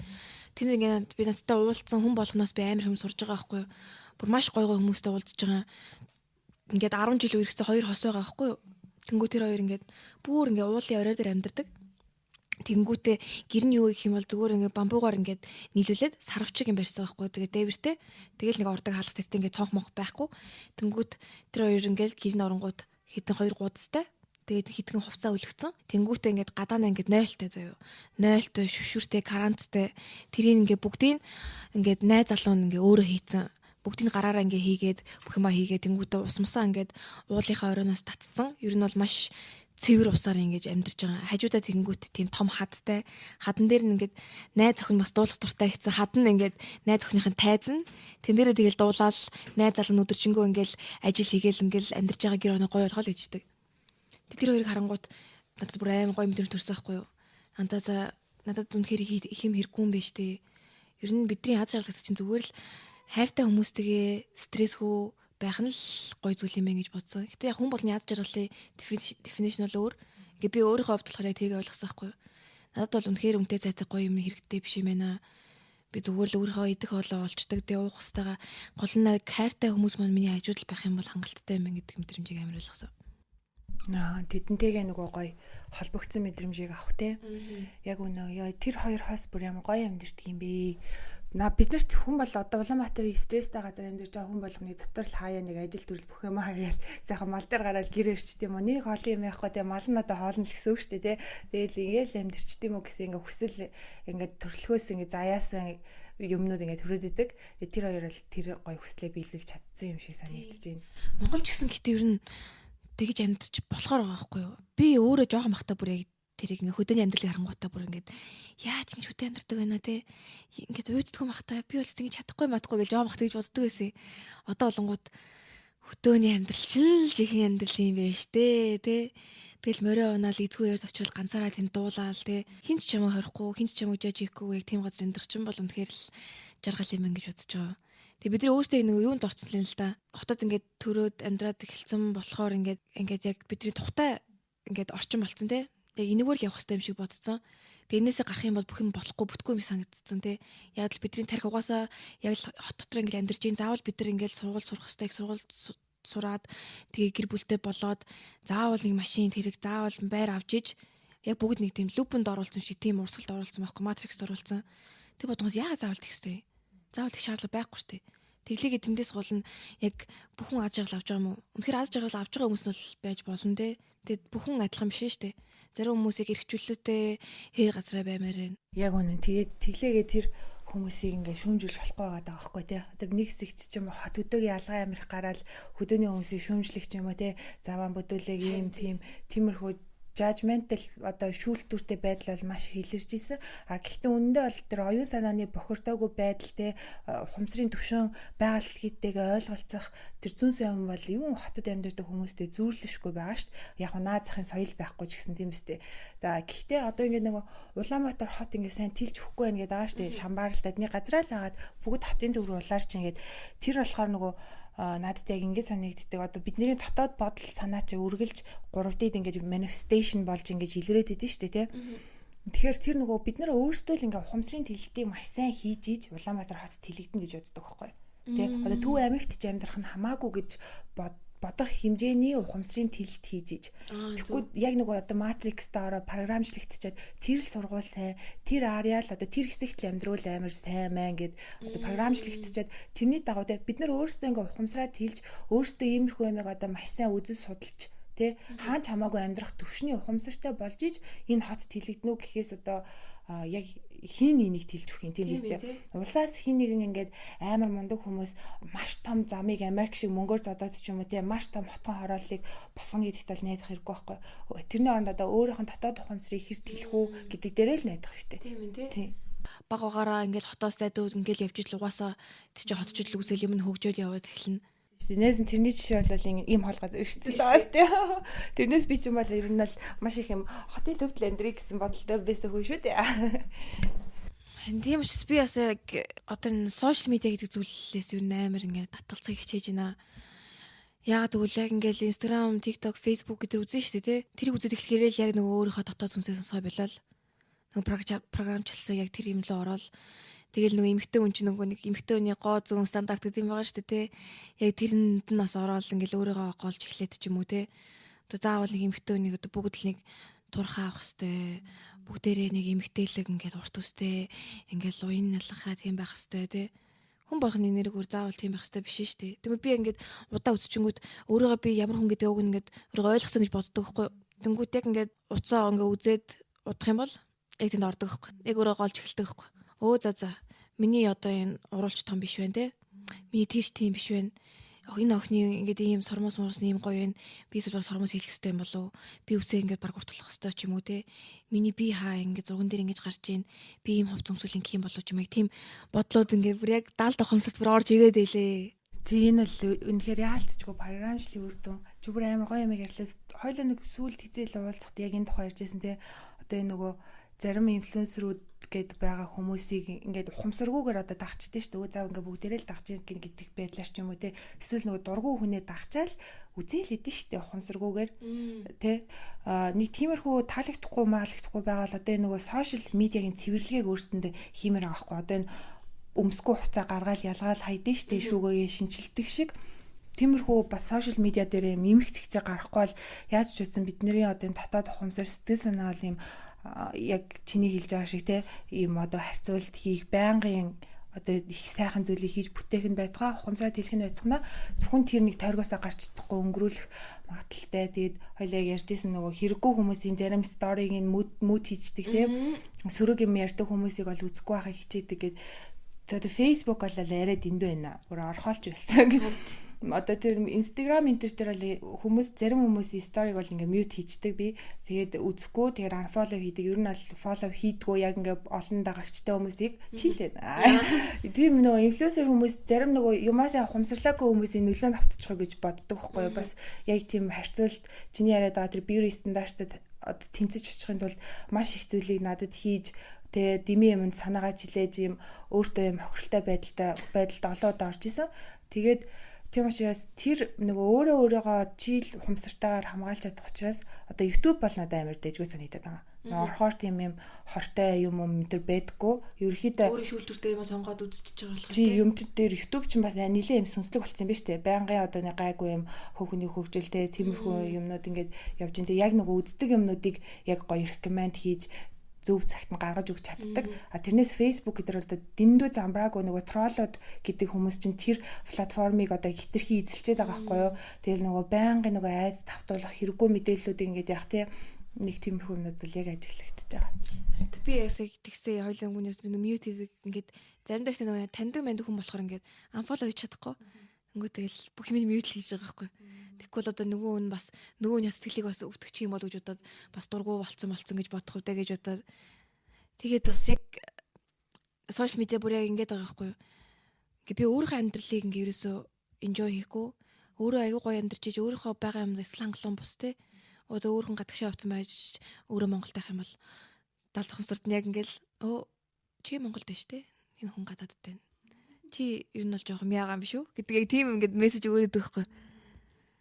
Тэнд ингээд би надтай уулзсан хүн болгоноос би амар юм сурж байгаа байхгүй юу. Бүр маш гоё хүмүүстэй уулзж байгаа. Ингээд 10 жил үргэлжлэн хоёр хос байгаа байхгүй юу. Тэнгүү тэр хоёр ингээд бүр ингээд уулын орой дээр амьдардаг. Тэнгүүтээ гэр нь юу гэх юм бол зүгээр ингээд бамбуугаар ингээд нийлүүлээд сарвчиг юм барьсан байхгүй. Тэгээд дээвэртэй. Тэгэл нэг ордог хаалга тэгтээ ингээд цонх монх байхгүй. Тэнгүүт тэр хоёр ингээд гэр нь оронгууд хитэн хоёр гуудастай. Тэгээд хитгэн хувцас өлгцөн. Тэнгүүтээ ингээд гадаанаа ингээд 0-тай заяа. 0-тай, шүшүүртэй, каранттай. Тэрийг ингээд бүгдийг ингээд найз залуу ингээд өөрөө хийцэн. Бүгдийг гараараа ингээ хийгээд бүх юмаа хийгээд тэнгүүтээ ус мусаа ингээд уулынхаа оройноос татцсан. Ер нь бол маш цэвэр усаар ингэж амьдарч байгаа. Хажуудаа тэнгүүт тийм том хадтай. Хадан дээр нь ингээд найз охин бас дуулах дуртай гэсэн. Хад нь ингээд найз охиныхын тайзан. Тэн дээрээ тэгэл дуулаад найз залуу өдөржингөө ингээл ажил хийгээл ингээл амьдарч байгаа гэр орны гоё болгоо л иждэг. Тэр хоёрыг харангуут надад бүр аим гоё мэдрэмж төрсөн байхгүй юу. Антаа надад үнэхээр их юм хэрэггүй юм биш үү. Ер нь бидний аз жаргал гэсэн чинь зүгээр л хайртай хүмүүстэйгээ стрессгүй байх нь л гоё зүйл юм ээ гэж бодсон. Гэтэ яг хүн болгоны яд жаргалын definition бол өөр. Ингээ би өөрийнхөө хувьд болохоор яг тийг ойлгосон байхгүй юу. Надад бол үнэхээр үнэтэй зайтай гоё юм хэрэгтэй биш юм байна. Би зүгээр л өөрийнхөө идэх хоолоо олчдаг. Тэгээ уух хустайгаа гол нь хайртай хүмүүс маань миний хажууд л байх юм бол хангалттай юм байна гэдэг мэдрэмжийг амар ойлгосон. Тэдэнтэйгээ нөгөө гоё холбогдсон мэдрэмжийг авах те. Яг үнэ тэр хоёр хос бүр ямар гоё амьдэрдэг юм бэ. Биднэрт хүн бол одоо Улаанбаатарын стресстэй газар амьдарч байгаа хүн болгоны дотор л хаяа нэг ажил төрөл бүх юм хаяал сайхан мал дээр гараад гэр ирчт юм уу. Нэг хоолын юм яахгүй те мал нь одоо хоолно л гэсэн үг шүү дээ те. Тэгээл ингээл амьдэрчт юм уу гэсэн ингээ хүсэл ингээ төрөлхөөс ингээ заяасан юмнууд ингээ төрөөд идэг. Тэр хоёр л тэр гоё хүслээ биелүүлж чадсан юм шиг санагдаж байна. Монгол ч гэсэн гэтээ ер нь тэгж амьдч болохоор байгаа байхгүй юу? Би өөрөө жоохон бахта бүр яг тэрийг ингээ хөдөөний амьдралыг харангуйтаа бүр ингээд яаж ингэж хөдөө амьдардаг байна те. Ингээд уйддаг юм бахта би бол тэгж чадахгүй матахгүй гэж жоохон бахта гэж боддог байсан. Одоо болонгууд хөдөөний амьдрал чинь л жихэн амьдрал юм байна штэ те. Тэгэл морио унаал эзгүй ярд очивол ганцаараа тэнд дуулаал те. Хинч чамаа хорихгүй, хинч чамаа жаж ихгүй яг тийм газар амьдрах чинь бол үнэхээр л жаргал юм гэж бодож байгаа. Тэгээ бид нар өөрсдөө нэг юунд орцсон л да. Хотод ингээд төрөөд амьдраад эхэлсэн болохоор ингээд яг бидний тухтай ингээд орчин болцсон те. Тэгээ энэгээр л явах хэрэгтэй юм шиг бодсон. Тэгээ энээсээ гарах юм бол бүх юм болохгүй бүтгүй юм санагдсан те. Яг л бидний тарих угаасаа яг л хот дотор ингээд амьдарч ийн заавал бид нар ингээд сургууль сурах хэрэгтэй, сургууль сураад тэгээ гэр бүлтэй болоод заавал нэг машин тэрэг заавал байр авч иж яг бүгд нэг тийм лупэнд оруулсан шиг тийм урсгалд оруулсан байхгүй матрикст оруулсан. Тэг бодгоос яагаад заавал тэгх вэ? Заавал их шаардлага байхгүй шүү дээ. Тэглээгээ тэндээс гол нь яг бүхэн аз жаргал авч байгаа юм уу? Үнэхээр аз жаргал авч байгаа хүмүүс нь бол байж болно те. Тэгээд бүхэн адилхан биш шүү дээ. Зарим хүмүүсийг эрхчлөлтөө хээр газараа баймаар байна. Яг үнэн. Тэгээд тэглээгээ тэр хүмүүсийг ингээ шүүмжүүлж болохгүй байгаа байхгүй тий. Одоо нэг хэсэгт ч юм уу хот өдөөгийн ялгаа амирх гараад хөдөөний хүмүүсийг шүүмжлэх ч юм уу тий. Заван бүдүүлэг ийм тиймэрхүү judgmental одоо шүүлтүүртэй байдал бол маш их илэрч исэн. Гэхдээ үнэндээ бол тэр оюун санааны бохирдоогүй байдал те ухамсарын төвшин байгальлалгийтэйгээ ойлголцох тэр зүүн сайн бол юм хотод амьдардаг хүмүүстэй зүүрлэшгүй байгаа шүү дээ. Яг наад захын соёл байхгүй ч гэсэн тийм үстэй. За гэхдээ одоо ингээд нэг Улаанбаатар хот ингээд сайн тэлж өгөхгүй байна гэдэг байгаа шүү дээ. Шамбаарлалтад нэг газраа л хагаад бүгд хотын төв рүү улаарч ингээд тэр болохоор нөгөө надад яг ингэж санагддаг. Одоо бидний дотоод бодол санаа чи үргэлж 3D-д ингэж manifestation болж ингэж илрээд идэв шүү дээ тий. Тэгэхээр тэр нөгөө бид нар өөрсдөө л ингээ ухамсарын тэлэлтийг маш сайн хийж ийж Улаанбаатар хот тэлэгдэн гэж боддог байхгүй тий. Одоо Төв аймагт ч амьдрах нь хамаагүй гэж бодох хэмжээний ухамсарын тэлэлт хийж ийж. Тэгэхгүй яг нөгөө одоо матрикстай ороо програмчлагдчихад тэр л сургууль сайн, тэр ариал одоо тэр хэсэгт л амьдруул амар сайн мэн гэд одоо програмчлагдчихад тэрний дагуу бид нар өөрсдөө ингээ ухамсараа тэлж өөрсдөө иймэрхүү юмыг одоо маш сайн үзэж судалж тэ хаач хамаагүй амьдрах төвшний ухамсартай болж иж энэ хот тэлэгдэнүү гэхээс одоо яг хин энийг тэлж өгөх юм тийм үстэй. Улсаас хин нэгэн ингээд амар мундаг хүмүүс маш том замыг Америк шиг мөнгөөр зодоод ч юм уу тийм маш том хотгон хорооллыг босгоно гэдэгт л найдах хэрэггүй байхгүй. Тэрний оронд одоо өөрийнх нь дотоод ухамсарыг хэр тэлэх үү гэдэг дээрээ л найдах хэрэгтэй. Тийм ээ тийм. Баг угаараа ингээд хотоос зайдууд ингээд явж ил угаасаа тэр чинь хотчил үсэл юм хөгжөөл яваад эхэлнэ. Тэрнээс тэрний жишээ бол ийм хол газар ирчихсэн л байгаас тийм. Тэрнээс би ч юм бол ер нь л маш их юм хотын төвд л амьдрий гэсэн бодолтой байсан хүн шүү дээ. Тийм учраас би бас яг одоо энэ сошиал медиа гэдэг зүйлээс юу нээр ингээд татгалцахыг хичээж байна. Яагаад гэвэл яг ингээд Instagram, TikTok, Facebook гэдэг үзэн шүү дээ тий. Тэрийг үзээд эхлэхээр л яг нөгөө өөрийнхөө дотоод сүнсээ сонсгоо болол. Нөгөө програмчлсан яг тэр юм лөө ороод тэгэл нөгөө эмэгтэй хүн чинь нөгөө нэг эмэгтэй хүний гоо зүүн стандарт гэдэг юм байгаа шүү дээ тий. Яг тэрэнд нь бас ороод ингээл өөрийгөө голж эхлээд ч юм уу тий. Одоо заавал нэг эмэгтэй хүнийг одоо бүгд л нэг турхаа авах хэвээр бүгдээрээ нэг эмэгтэйлэг ингээд урт үстэй ингээд уян налхаа тийм байх хэвээр тий. Хүн болгоны нэрийг өөр заавал тийм байх хэвээр биш шүү дээ. Тэгвэл би ингээд удаа үзчихэнгүүт өөрийгөө би ямар хүн гэдэг үг ингээд өөрийгөө ойлгосон гэж боддог байхгүй. Тэнгүүт яг ингээд уцаа ингээд үзээд удах юм бол яг тэнд ордог байхгүй. Яг өөрийгөө голж эхэлдэг байхгүй. За миний одоо энэ уруулч том биш байна те. Миний тийш тийм биш байна. Энэ охины ингээд ийм сормос ийм гоё юм. Би эсвэл сормос хийх хэрэгтэй юм болов. Би үсээ ингээд баг уртлах хэрэгтэй ч юм уу те. Миний би хаа ингээд зурган дээр ингэж гарч ийн. Би ийм ховц өмсөл ингэх юм болов ч юм яг тийм бодлоод ингээд бүр яг даалд ухамсарт бүр орж ирээд илээ. Тийм л үнэхээр яалтчгүй програмчлалын үр дүн. Зүгээр амар гоё юм ярьлаа. Хойлоо нэг сүулт хизээл уулзахад яг энэ тухай ярьжсэн те. Одоо энэ нөгөө зарим инфлюенсерүүд гэд байгаа хүмүүсийг ингээд ухамсаргүйгээр одоо дагчдээ шүү дээ. Заав ингээд бүгдээрээ л дагж ийн гэдэг байдлаар ч юм уу те. Эсвэл нөгөө дургу хүнээ дагчаал үзээл хэдэн шүү дээ ухамсаргүйгээр те. Нэг тиймэрхүү таалагдахгүй маалагдахгүй байгаа л одоо энэ нөгөө сошиал медиагийн цэвэрлэгийг өөрсдөндөө хиймээр байгаа хгүй. Одоо энэ өмсгөө хуцаа гаргаал ялгаал хайдэн шүү дээ шүүгөөе шинжилдэг шиг. Тиймэрхүү бас сошиал медиа дээр юм эмх зэгцээ гарахгүй бол яаж ч үсэн бидний одоо энэ дотоод ухамсар сэтгэл санаа бол юм яг чиний хэлж байгаа шиг те ийм одоо харьцуулт хийх байнгын одоо их сайхан зүйлийг хийж бүтээх нь байтугай ухамсараа дэлгэх нь байтугнаа зөвхөн тэр нэг тойргоосоо гарч чадахгүй өнгөрүүлэх магадaltaй. Тэгээд хоёлаа ярьжсэн нөгөө хэрэггүй хүмүүсийн зарим сториг нь мөд хийждэг те сөрөг юм ярьдаг хүмүүсийг бол үзэхгүй байхыг хичээдэг гэд одоо Facebook бол арай дэндүү байна. Бүр орхоолч байсан. Одоо тэр Instagram дээр бол хүмүүс зарим хүмүүсийн сториг бол ингээ мьют хийждэг би. Тэгээд үзэхгүй тэгээд unfollow хийдэг. Ер нь бол follow хийдгүү яг ингээ олон дагагчтай хүмүүсийг чийлээ. Тийм нөгөө инфлюенсер хүмүүс зарим нөгөө юмасаа ухамсарлаагүй хүмүүсийн нөлөөнд автчих гэж боддог байхгүй юу? Бас яг тийм харьцуулт чиний яриад байгаа тэр beauty стандартад одоо тэнцэж очихын тулд маш их зүйлийг надад хийж тэгээ дими юмд санаагаа жилээж юм өөртөө юм хохиролтой байдалд олоод орж исэн. Тэгээд тийм учраас тэр нөгөө өөрөөгөө чийл ухамсартайгаар хамгаалж чадах учраас одоо YouTube бол надад амар дэжгүй санагдаад байгаа. Нөгөө орхоор тийм юм хортой юм тэр байдаггүй. Ерөнхийдөө өөрийн шүүлтүртэй юм сонгоод үзчихэж байгаа болох. Тий юмчд дээр YouTube ч бас нэлээд юм сүнслэг болсон юм ба штэ. Байнгын одоо нэг гайгүй юм хөвгөний хөгжилтэй тиймэрхүү юмнууд ингээд явж ин тэг яг нөгөө үздэг юмнуудыг яг гоё рекоменд хийж зөв цагт нь гаргаж өгч чаддаг. Тэрнээс Facebook гэдэг бол дэндүү замбраагүй нөгөө троллууд гэдэг хүмүүс чинь тэр платформыг одоо хитрхи эзэлчээд байгаа байхгүй юу. Тэгэл нөгөө байнгын нөгөө айц тавтуулах хэрэггүй мэдээллүүд ингээд яг тийм нэг тиймэрхүү юмнууд л яг ажиглагдчихж байгаа. Би ясаг тэгсэн хоёлын хүнээс би мьют хийдэг ингээд заримдаа их нөгөө таньдаг мэд хүн болохоор ингээд unfollow хийж чадахгүй. Ингээд тэгэл бүх юм мьют хийж байгаа байхгүй. Тэгвэл одоо нөгөө хүн бас нөгөөний сэтгэлийг бас өвтгчих юм бол гэж бодоод бас дургу болцсон гэж бодох үү гэж бодоод тэгээд бас яг сошиал медиа бүр яг ингэж байгаа байхгүй юу. Ингээ би өөрийнхөө амьдралыг ингээ ерөөсөө enjoy хийхгүй өөрөө аягүй гоё амьдарч иж өөрийнхөө байгаа юмд сланглон бус те одоо өөр хүн гадагшаа авсан байж өөрөө Монголд байх юм бол далд хумсарт нь яг ингээл чи Монголд байж те энэ хүн гадаадд байна. Чи ер нь бол жоохон мяагаа юм шүү гэдгийг тийм ингээд мессеж өгөөд байхгүй.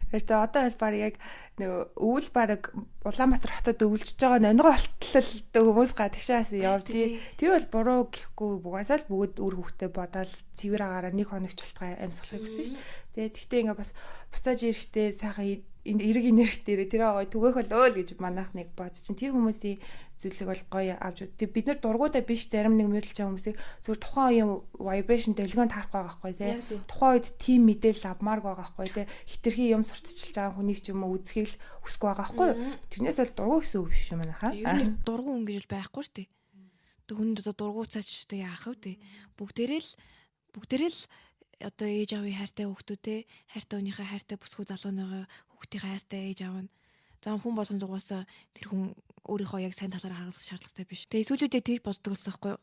Одоо хэлбэр яг нөгөө өвөл баг Улаанбаатар хотод өвлөж байгаа нонго болтлол хүмүүс гадагшаас явж тэр бол буруу гэхгүй бугасаал бүгд үр хөвгтэй бодоод цэвэр агаараа нэг хоногч болтгой амьсгалах гэсэн шүү дээ. Тэгтээ ингээ бас буцааж ирэхдээ сайхан эрэг энергтэй тэр гоё түгээх болоо л гэж манайх нэг бод чинь тэр хүмүүсийн зүйлсийг бол гоё авч ud. Бид нар дургуудаа биш зарим нэг мэдэлж байгаа хүмүүсийг зөвхөн тухайн үеийн vibration дэлгөөнд харах байгаа байхгүй тий. Тухайн үед тийм мэдээлэл авмаар байгаа байхгүй тий. Хитрхи юм сурталчилж байгаа хүнийг ч юм уу үзхийг л хүсэх байгаа байхгүй. Тэрнээс бол дургу гэсэн үг биш юм байна хаа. Ер нь дургу хүн гэж байхгүй шүү дээ. Тэг хүнд одоо дургуцаач тэг яах вэ тий. Бүгдээрээ л одоо ээж аавын хайртай хүүхдүүдээ хайртай өнийхөө хайртай бүсгүй залууныгаа хүүхдийн хайртай ээж аав нь зам хүн болгонд угаасаа тэр хүн өөрийнхөө яг сайн талаараа харуулах шаардлагатай биш. Тэгээ сүүлүүдээ тэр боддог болсон байхгүй юу?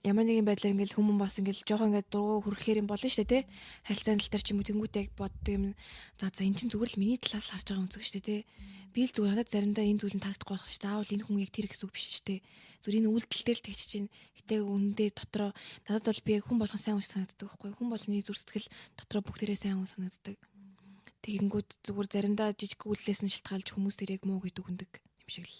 Ямар нэгэн байдлаар ингээл хүмүүс бас ингээл жоохон ингээд дургу хүрхээр юм болно шүү дээ тий. Харилцааны тал дээр ч юм уу тэнгуүтэй яг боддог юм. За энэ чинь зүгээр л миний талаас харж байгаа үнцэг шүү дээ тий. Би л зүгээр надад заримдаа энэ зүйл нь таалагдахгүй байх шүү. Заавал энэ хүн яг тэр гэсэн үг биш шүү дээ. Зүгээр энэ үйлдэлтэй л тэгч чинь гэтээ үнэндээ дотроо надад бол би яг хүн болгон сайн үс санагддаг байхгүй юу? Хүн болгоны зүр сэтгэл дотроо бүгдээрээ сайн үс санагддаг. Тэгэнгүүт зүгээр заримдаа жижиг үйлдэлээс нь шалтгаалж хүмүүс тэр яг муу гэдэг хүндэг юм шиг л.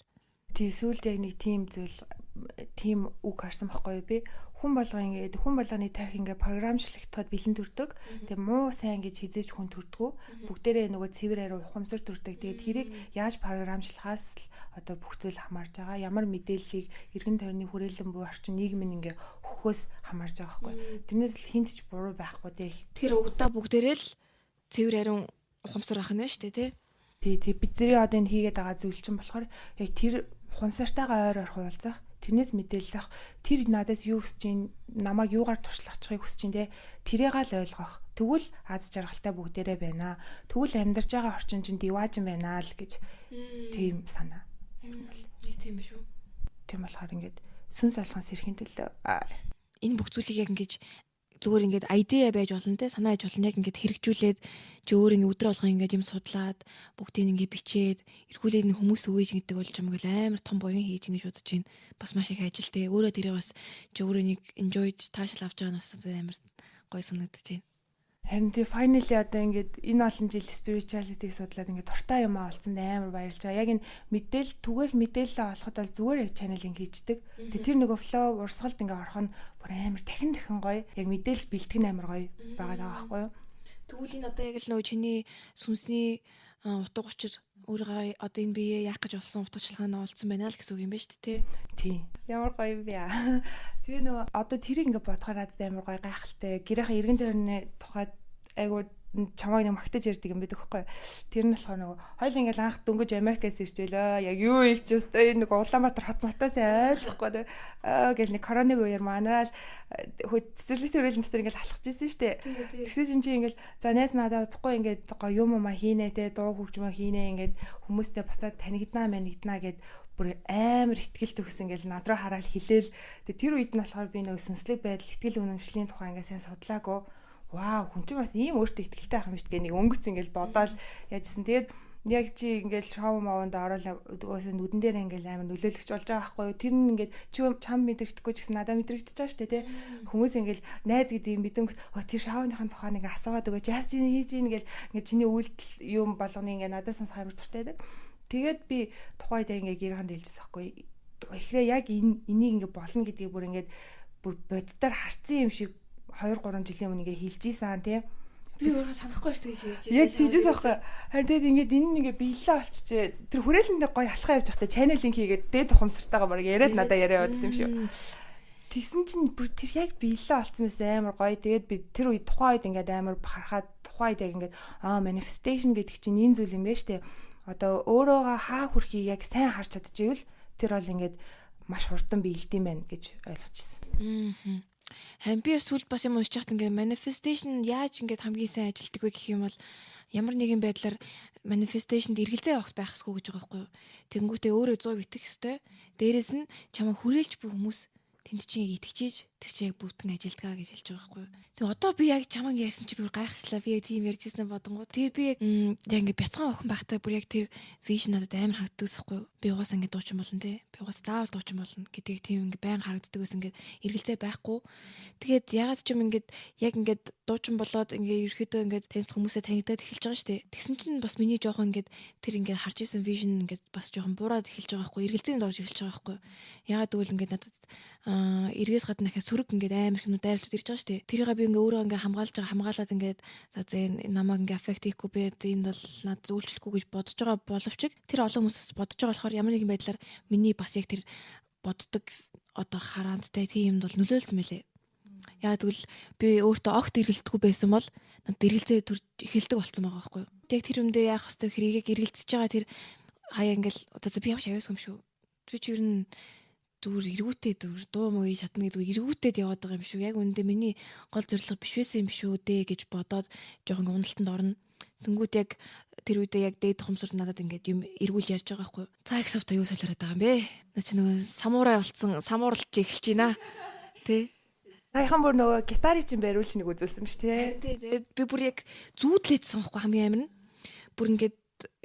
Тий сүүлд яг нэг тийм үг харсан байхгүй би хүн болгоны тарих ингээ програмчлагдахад бэлэн төрдөг. Тэгээ муу сайн гэж хизээж хүн төрдгөө. Бүгдээрээ нөгөө цэвэр ариу ухамсар төрдөг. Тэгээд тэрийг яаж програмчлахаас л одоо бүх зүйл хамаарж байгаа. Ямар мэдээллийг эргэн тойрны хүрээлэн буй орчин нийгэм нь ингээ өгөхөөс хамаарж байгаа байхгүй. Тэрнээс л хинт ч буруу байхгүй тий. Тэр угдаа бүгдээрээ л цэвэр ариун ухамсар ах нь шүү дээ тий. Тий бидний одоо энэ хийгээд байгаа зүйл чинь болохоор яг тэр ухамсартайгаа ойр хуваалцах тэрнээс мэдээлэл авах тэр надаас юу хүсэж чинь намайг юугаар туршлагачихыг хүсэж чинь те тэрийг л ойлгох тэгвэл аз жаргалтай бүгдээрээ байна тэгвэл амьдарч байгаа орчин чинь диваажин байна л гэж тийм санаа тийм биш үү тийм болохоор ингээд сүнс алхаас ирэхин төлөө энэ бүх зүйлийг яг ингэж зүгээр ингээд idea байж болно те санаа ээж болно яг ингээд хэрэгжүүлээд чи өөр ингээд өдрө болгоо ингээд юм судлаад бүгдийг ингээд бичээд эргүүлээд нэг хүмүүс өгөөж гэдэг бол ч юм уу амар том буян хийж ингэж бодож байна. Бас маш их ажил те өөрөө тэрийг бас чи өөрөө нэг enjoyж таашаал авч байгаа нь бас амар гоё санагдаж байна. Харин тий finally одоо ингээд энэ олон жил spirituality-г судлаад ингээд дуртай юм олцсонд амар баярлж байгаа. Яг энэ мэдээлэл түгээх мэдээлэлээ олоход бол зүгээр яг channeling хийждэг. Тэгээ тэр нөгөө flow урсгалд ингээд орох нь бүр амар дахин гоё. Яг мэдээлэл бэлтгэн амар гоё байгаа байхгүй юу? Тэгвэл энэ одоо яг л нөгөө чиний сүнсний утга учир өөрөө одоо энэ бие яах гэж болсон утга шалтгаан олцсон байна л гэсэн үг юм байна шүү дээ тий. Ямар гоё юм бэ аа. Тэгээ нөгөө одоо тэрийг ингээд бодохоор надад амар гоё гайхалтай. Гэрээхэн эргэн тойрны тухайд айгуу чамайг нэг магтаж ярьдаг юм байдаг байхгүй. Тэр нь болохоор нөгөө хоёул ингээд анх дөнгөж Америкаас иржээлөө. Яг юу их ч өстой энэ нэг Улаанбаатар хот мотоос ойлгохгүй гэл нэг коронавиг үеэр манараа цэцэрлэг төрөл дотор ингээд алхаж ирсэн шүү дээ. Тэгсэн чинь ингээд за найз надад удахгүй ингээд юм хийнэ те дуу хөгжмөө хийнэ ингээд хүмүүстэй буцаад танигднаа гэд бүр амар ихтгэл төгсөн ингээл над руу хараад хэлээл. Тэр үед нь болохоор би нэг сүнслэг байдал ихтгэл үнэмшлийн тухай ингээд сайн судлаагүй. Вау, хүн чинь бас ийм өөртөө ихтэй байх юм шүү дээ. Нэг өнгөц ингээл бодоол яажсэн. Тэгээд яг чи ингээл шоу мовонд ороод угаасаа нүдэн дээр ингээл амар нөлөөлөгч болж байгаа байхгүй юу? Тэр нь ингээд чи чам мэдрэгдэхгүй ч гэсэн надад мэдрэгдэж байгаа шүү дээ, тий. Хүмүүс ингээл найз гэдэг юм бидэнд тэр шоуныхын тухай нэг асуугаад өгөөч. Яаж чи хийж ийн ингээл ингээд чиний үйлдэл юм болгоны ингээд надаас сонсох амар туртай байдаг. Тэгээд би тухайд ингээд гэрхэнд хэлжсэн байхгүй юу? Ихрээ яг энийг ингээд болно гэдгийг бүр боддоор харцсан юм шиг 2-3 жилийн өмнө ингээ хэлж ийсэн тий. Би өөрөө санахгүй шүү дээ хийж. Яг тийжээс аахгүй. Харин тэгээд ингээд энэ нэгэ биелээ олчжээ. Тэр хүрээлэндээ гоё алхаа явж байхдаа чанелинг хийгээд дээд ухамсартайгаа баг яриад надаа яриа удсан юм шүү. Тэсэн чинь бүр тэр яг биелээ олцсон байсан амар гоё. Тэгээд би тэр үед тухайн үед ингээд амар харахад тухайн үед яг ингээд manifestation гэдэг чинь энэ зүйл юм байна штэ. Одоо өөрөөгөө хаа хүрхийг яг сайн харж чадчихвэл тэр бол ингээд маш хурдан биелдэм байх гэж ойлгочихсон. Харин би сүүлд бас юм уншиж байхад ингээд manifestation яаж ингээд хамгийн сайн ажилтдаг вэ гэх юм бол ямар нэгэн байдлаар manifestation-д эргэлзээ явах байх хэрэггүй гэж байгаа байхгүй юу. Тэнгүүтээ өөрөө 100 итгэх ёстой. Дээрээс нь чамайг хүрээлж буй хүмүүс тэнд чинь итгэжээж тэр чинь яг бүтэн ажилдгаа гэж хэлж байгаа байхгүй юу. Тэгээ одоо би яг чамайг ярьсан чи бүр гайхшлаа. Би яг тийм ярьжсэн бодонгууд. Тэгээ би яг ингээд бяцхан охин байхдаа бүр яг тэр vision надад амар харагддагс байхгүй юу. Би угаасаа ингээд дуучин болно те. Би угаасаа заавал дуучин болно гэдгийг тийм ингээд байн харагддаг байсан ингээд эргэлзээ байхгүй. Тэгээд ягаад ч юм ингээд яг ингээд дуучин болоод ингээд ерөөхдөө ингээд таньд хүмүүсээ танигдаад эхэлж байгаа шүү дээ. Тэгсэн чинь бас миний жоохон ингээд тэр ингээд харж исэн vision ингээд бас жоохон буураад эхэлж байгаа байхгүй юу. Эргэлзээнд орж эхэлж байгаа байхгүй юу. Ягаад гэвэл ингээд надад эргээс гадна дахиад сүрэг ингээд амар хүмүүс дайрлууд ирж байгаа шүү дээ. Тэрийг би ингээ өөрөө ингээ хамгаалаад ингээд за зэ намайг ингээ аффект хийхгүй би энд бол над үйлчлэхгүй гэж бодож байгаа боловч тэр олон хүмүүс бодож байгаа болохоор ямар нэгэн байдлаар миний бас яг тэр боддог одоо хараандтай тийм юмд бол нөлөөлсөн мөлий. Яа тэгвэл би өөртөө огт эргэлздэггүй байсан бол над эргэлзээ төрж эхэлдэг болсон байгаа байхгүй юу. Яг тэр юм дээр яах хэвээр хэрийг эргэлзэж байгаа тэр хаяа ингээл за би ямар шавьяас юм шүү. Би чи ер нь зүгээр эргүүтээ дуу муу шатна гэж зүгээр эргүүтээд яваад байгаа юм шүү. Яг үүндээ миний гол зорилго биш байсан юм шүү дээ гэж бодоод жоохон уналтанд орно. Тэнгүүт яг тэр үедээ яг дээд тухамсар надад ингээд юм эргүүлж ярьж байгаа байхгүй юу. Цаа их сувта юу солиороод байгаа юм бэ? Наа чи нөгөө самурай болцсон, самуурлж эхэлж байна. Тэ? Саяхан бүр нөгөө гитарыг чинь бариулж нэг үзүүлсэн шүү дээ. Тэгээд би бүр яг зүүдлээдсэн байхгүй хамгийн амин нь. Бүр ингээд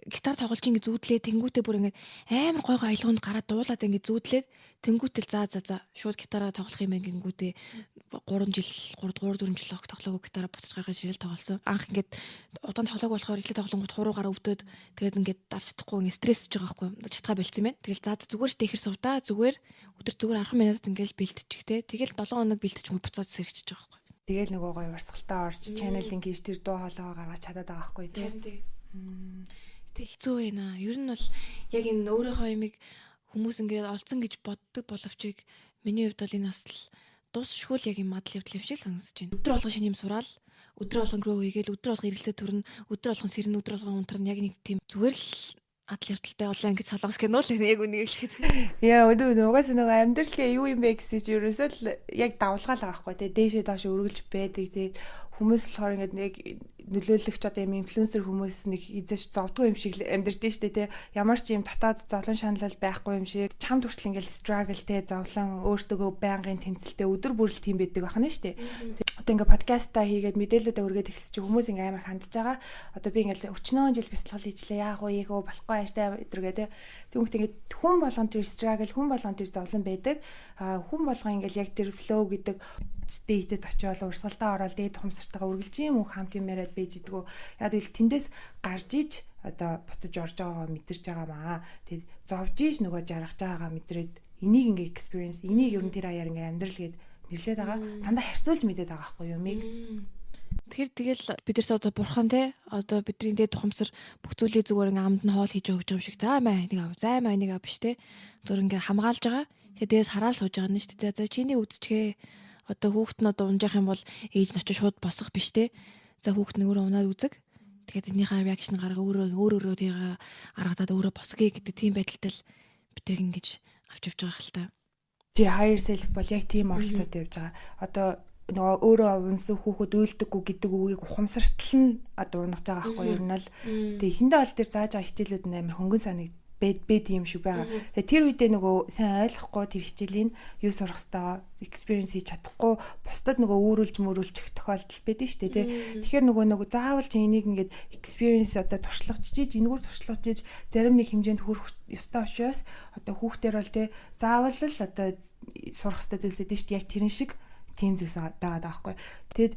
гитар тоглож ингэ зүүдлээ тэнгүүтээ бүр ингэ амар гой аялгаунд гараад дуулаад ингэ зүүдлээд тэнгүүтэл за шууд гитараа тоглох юм гингүүтээ 3 4 жил тоглоагүй гитараа буцаж гаргаж ирэл тоглосон. Анх ингээд удаан тоглоагүй болохоор эхлээд тоглонгууд хуруу гараа өвдөд тэгээд ингээд дарж чадахгүй ингэ стрессж байгаа байхгүй чадхаа бэлдсэн байна. Тэгэл за зүгээр штэ ихэр сувдаа зүгээр өдөр зүгээр 10 минутад ингээд бэлдчихтэй. Тэгэл 7 хоног бэлдчихгүй буцаад сэрэгчиж байгаа байхгүй. Тэгэл нөгөө гой урсгалтаа орж чанелинг хийж тэр дуу хоолойгоо гаргаж чадаад байгаа байхгүй тийм. Тэг хэцүү байна. Ер нь бол яг энэ өөрийнхөө ямиг хүмүүс ингээд олцсон гэж боддог боловч миний хувьд бол энэ бас дуусшгүй л яг юм мадал явдал юм шиг санагдаж байна. Өдөр болгон шинэ юм сураал, өдөр болгон grow хийгээл, өдөр болгон эргэлзээ төрнө, өдөр болгон сэрнэ, өдөр болгон унтарна яг нэг тийм зүгээр л адал явдалтай болоо ингэж солонгос кино л яг үнийг хэлэхэд. Яа угаас нөгөө амьдралгээ юу юм бэ гэсэн чинь ерөөсөө л яг давлгаал байгаа байхгүй тий. Дээшээ доош өргөлж байдаг тий. Хүмүүс болохоор ингээд яг нөлөөлөгч одоо юм инфлюенсер хүмүүс нэг эзэж зовдгүй юм шиг амьдэрдэж штэ те ямар ч юм дотоод зовлон шаналл байхгүй юм шиг чамд хүртэл ингээл struggle те зовлон өөртөөгөө байнгын тэмцэлтэй өдөр бүр л тийм байдаг байна штэ. Одоо ингээ подкастаа хийгээд мэдээлэлүүдээ өргөд ихсэж чи хүмүүс ингээ амар хандж байгаа. Одоо би ингээл өчнөө жил бяцлал хийчлээ яах вэ ийгөө болохгүй ааштай өдрөгөө те. Тэгмэгт ингээ хүн болгон тэр struggle хүн болгон тэр зовлон байдаг. Хүн болгон ингээл яг тэр flow гэдэг state-д очиод урсгалдаа ороод дээд тухамсартайгаа үргэлж юм уу хамт юм яриад байж идэггүй. Яг л тэндээс гарч иж одоо буцаж орж байгаагаа мэдэрч байгаа маа. Тэгээд зовж иж нөгөө жаргаж байгаагаа мэдрээд энийг ингээ experience энийг ер нь тэр аяар ингээ амьдрал гээд нэрлээд байгаа. Дандаа харьцуулж мэдээд байгаа байхгүй юу миг. Тэгэхээр тэгэл бид нар одоо бурхан те одоо бидний дээд тухамсар бүх зүйлийг зүгээр ингээ амд нь хоол хийж өгч байгаа юм шиг заа маа энийг ав заа маа энийг ав биш те зөв ингээ хамгаалж байгаа. Тэгээд дээрээс хараал сууж байгаа нь шүү дээ. За чиний үзчихээ. Одоо хүүхэд нь одоо унжих юм бол ээж нь очиж шууд босох биш те. За хүүхэд нь өөрөө унаад үзэг. Тэгэхээр энийхээ реакшн гаргаа өөрөө тэр аргадаад өөрөө босгоё гэдэг тийм байдалтай л бид тэр ингэж авч явж байгаа хэл та. Чи higher self бол яг тийм оролцоод явж байгаа. Одоо нөгөө өөрөө унсан хүүхэд уйлдэггүй гэдэг үгийг ухамсартал нь одоо унгаж байгаа байхгүй юу? Ер нь л тэгээ хиндэ бол тэр зааж байгаа хичээлүүд нь амар хөнгөн санагд бэд юм шиг байгаа. Тэгээ тэр үедээ нөгөө сайн ойлгохгүй тэр хичээлийн юу сурах хэвээр experience хийж чадахгүй бусдад нөгөө өөрүүлж мөрүүлчих тохиолдол байдаг шүү дээ. Тэгэхээр нөгөө заавал чи энийг ингээд experience одоо туршлагач чиж энэгээр туршлагач чиж зарим нэг хэмжээнд хүрэх ёстой учраас одоо хүүхдэр бол те заавал л одоо сурах хэвээр зүйлс өгдөө шүү дээ. Яг тэрэн шиг тийм зүйлс байгаа даахгүй. Тэгэд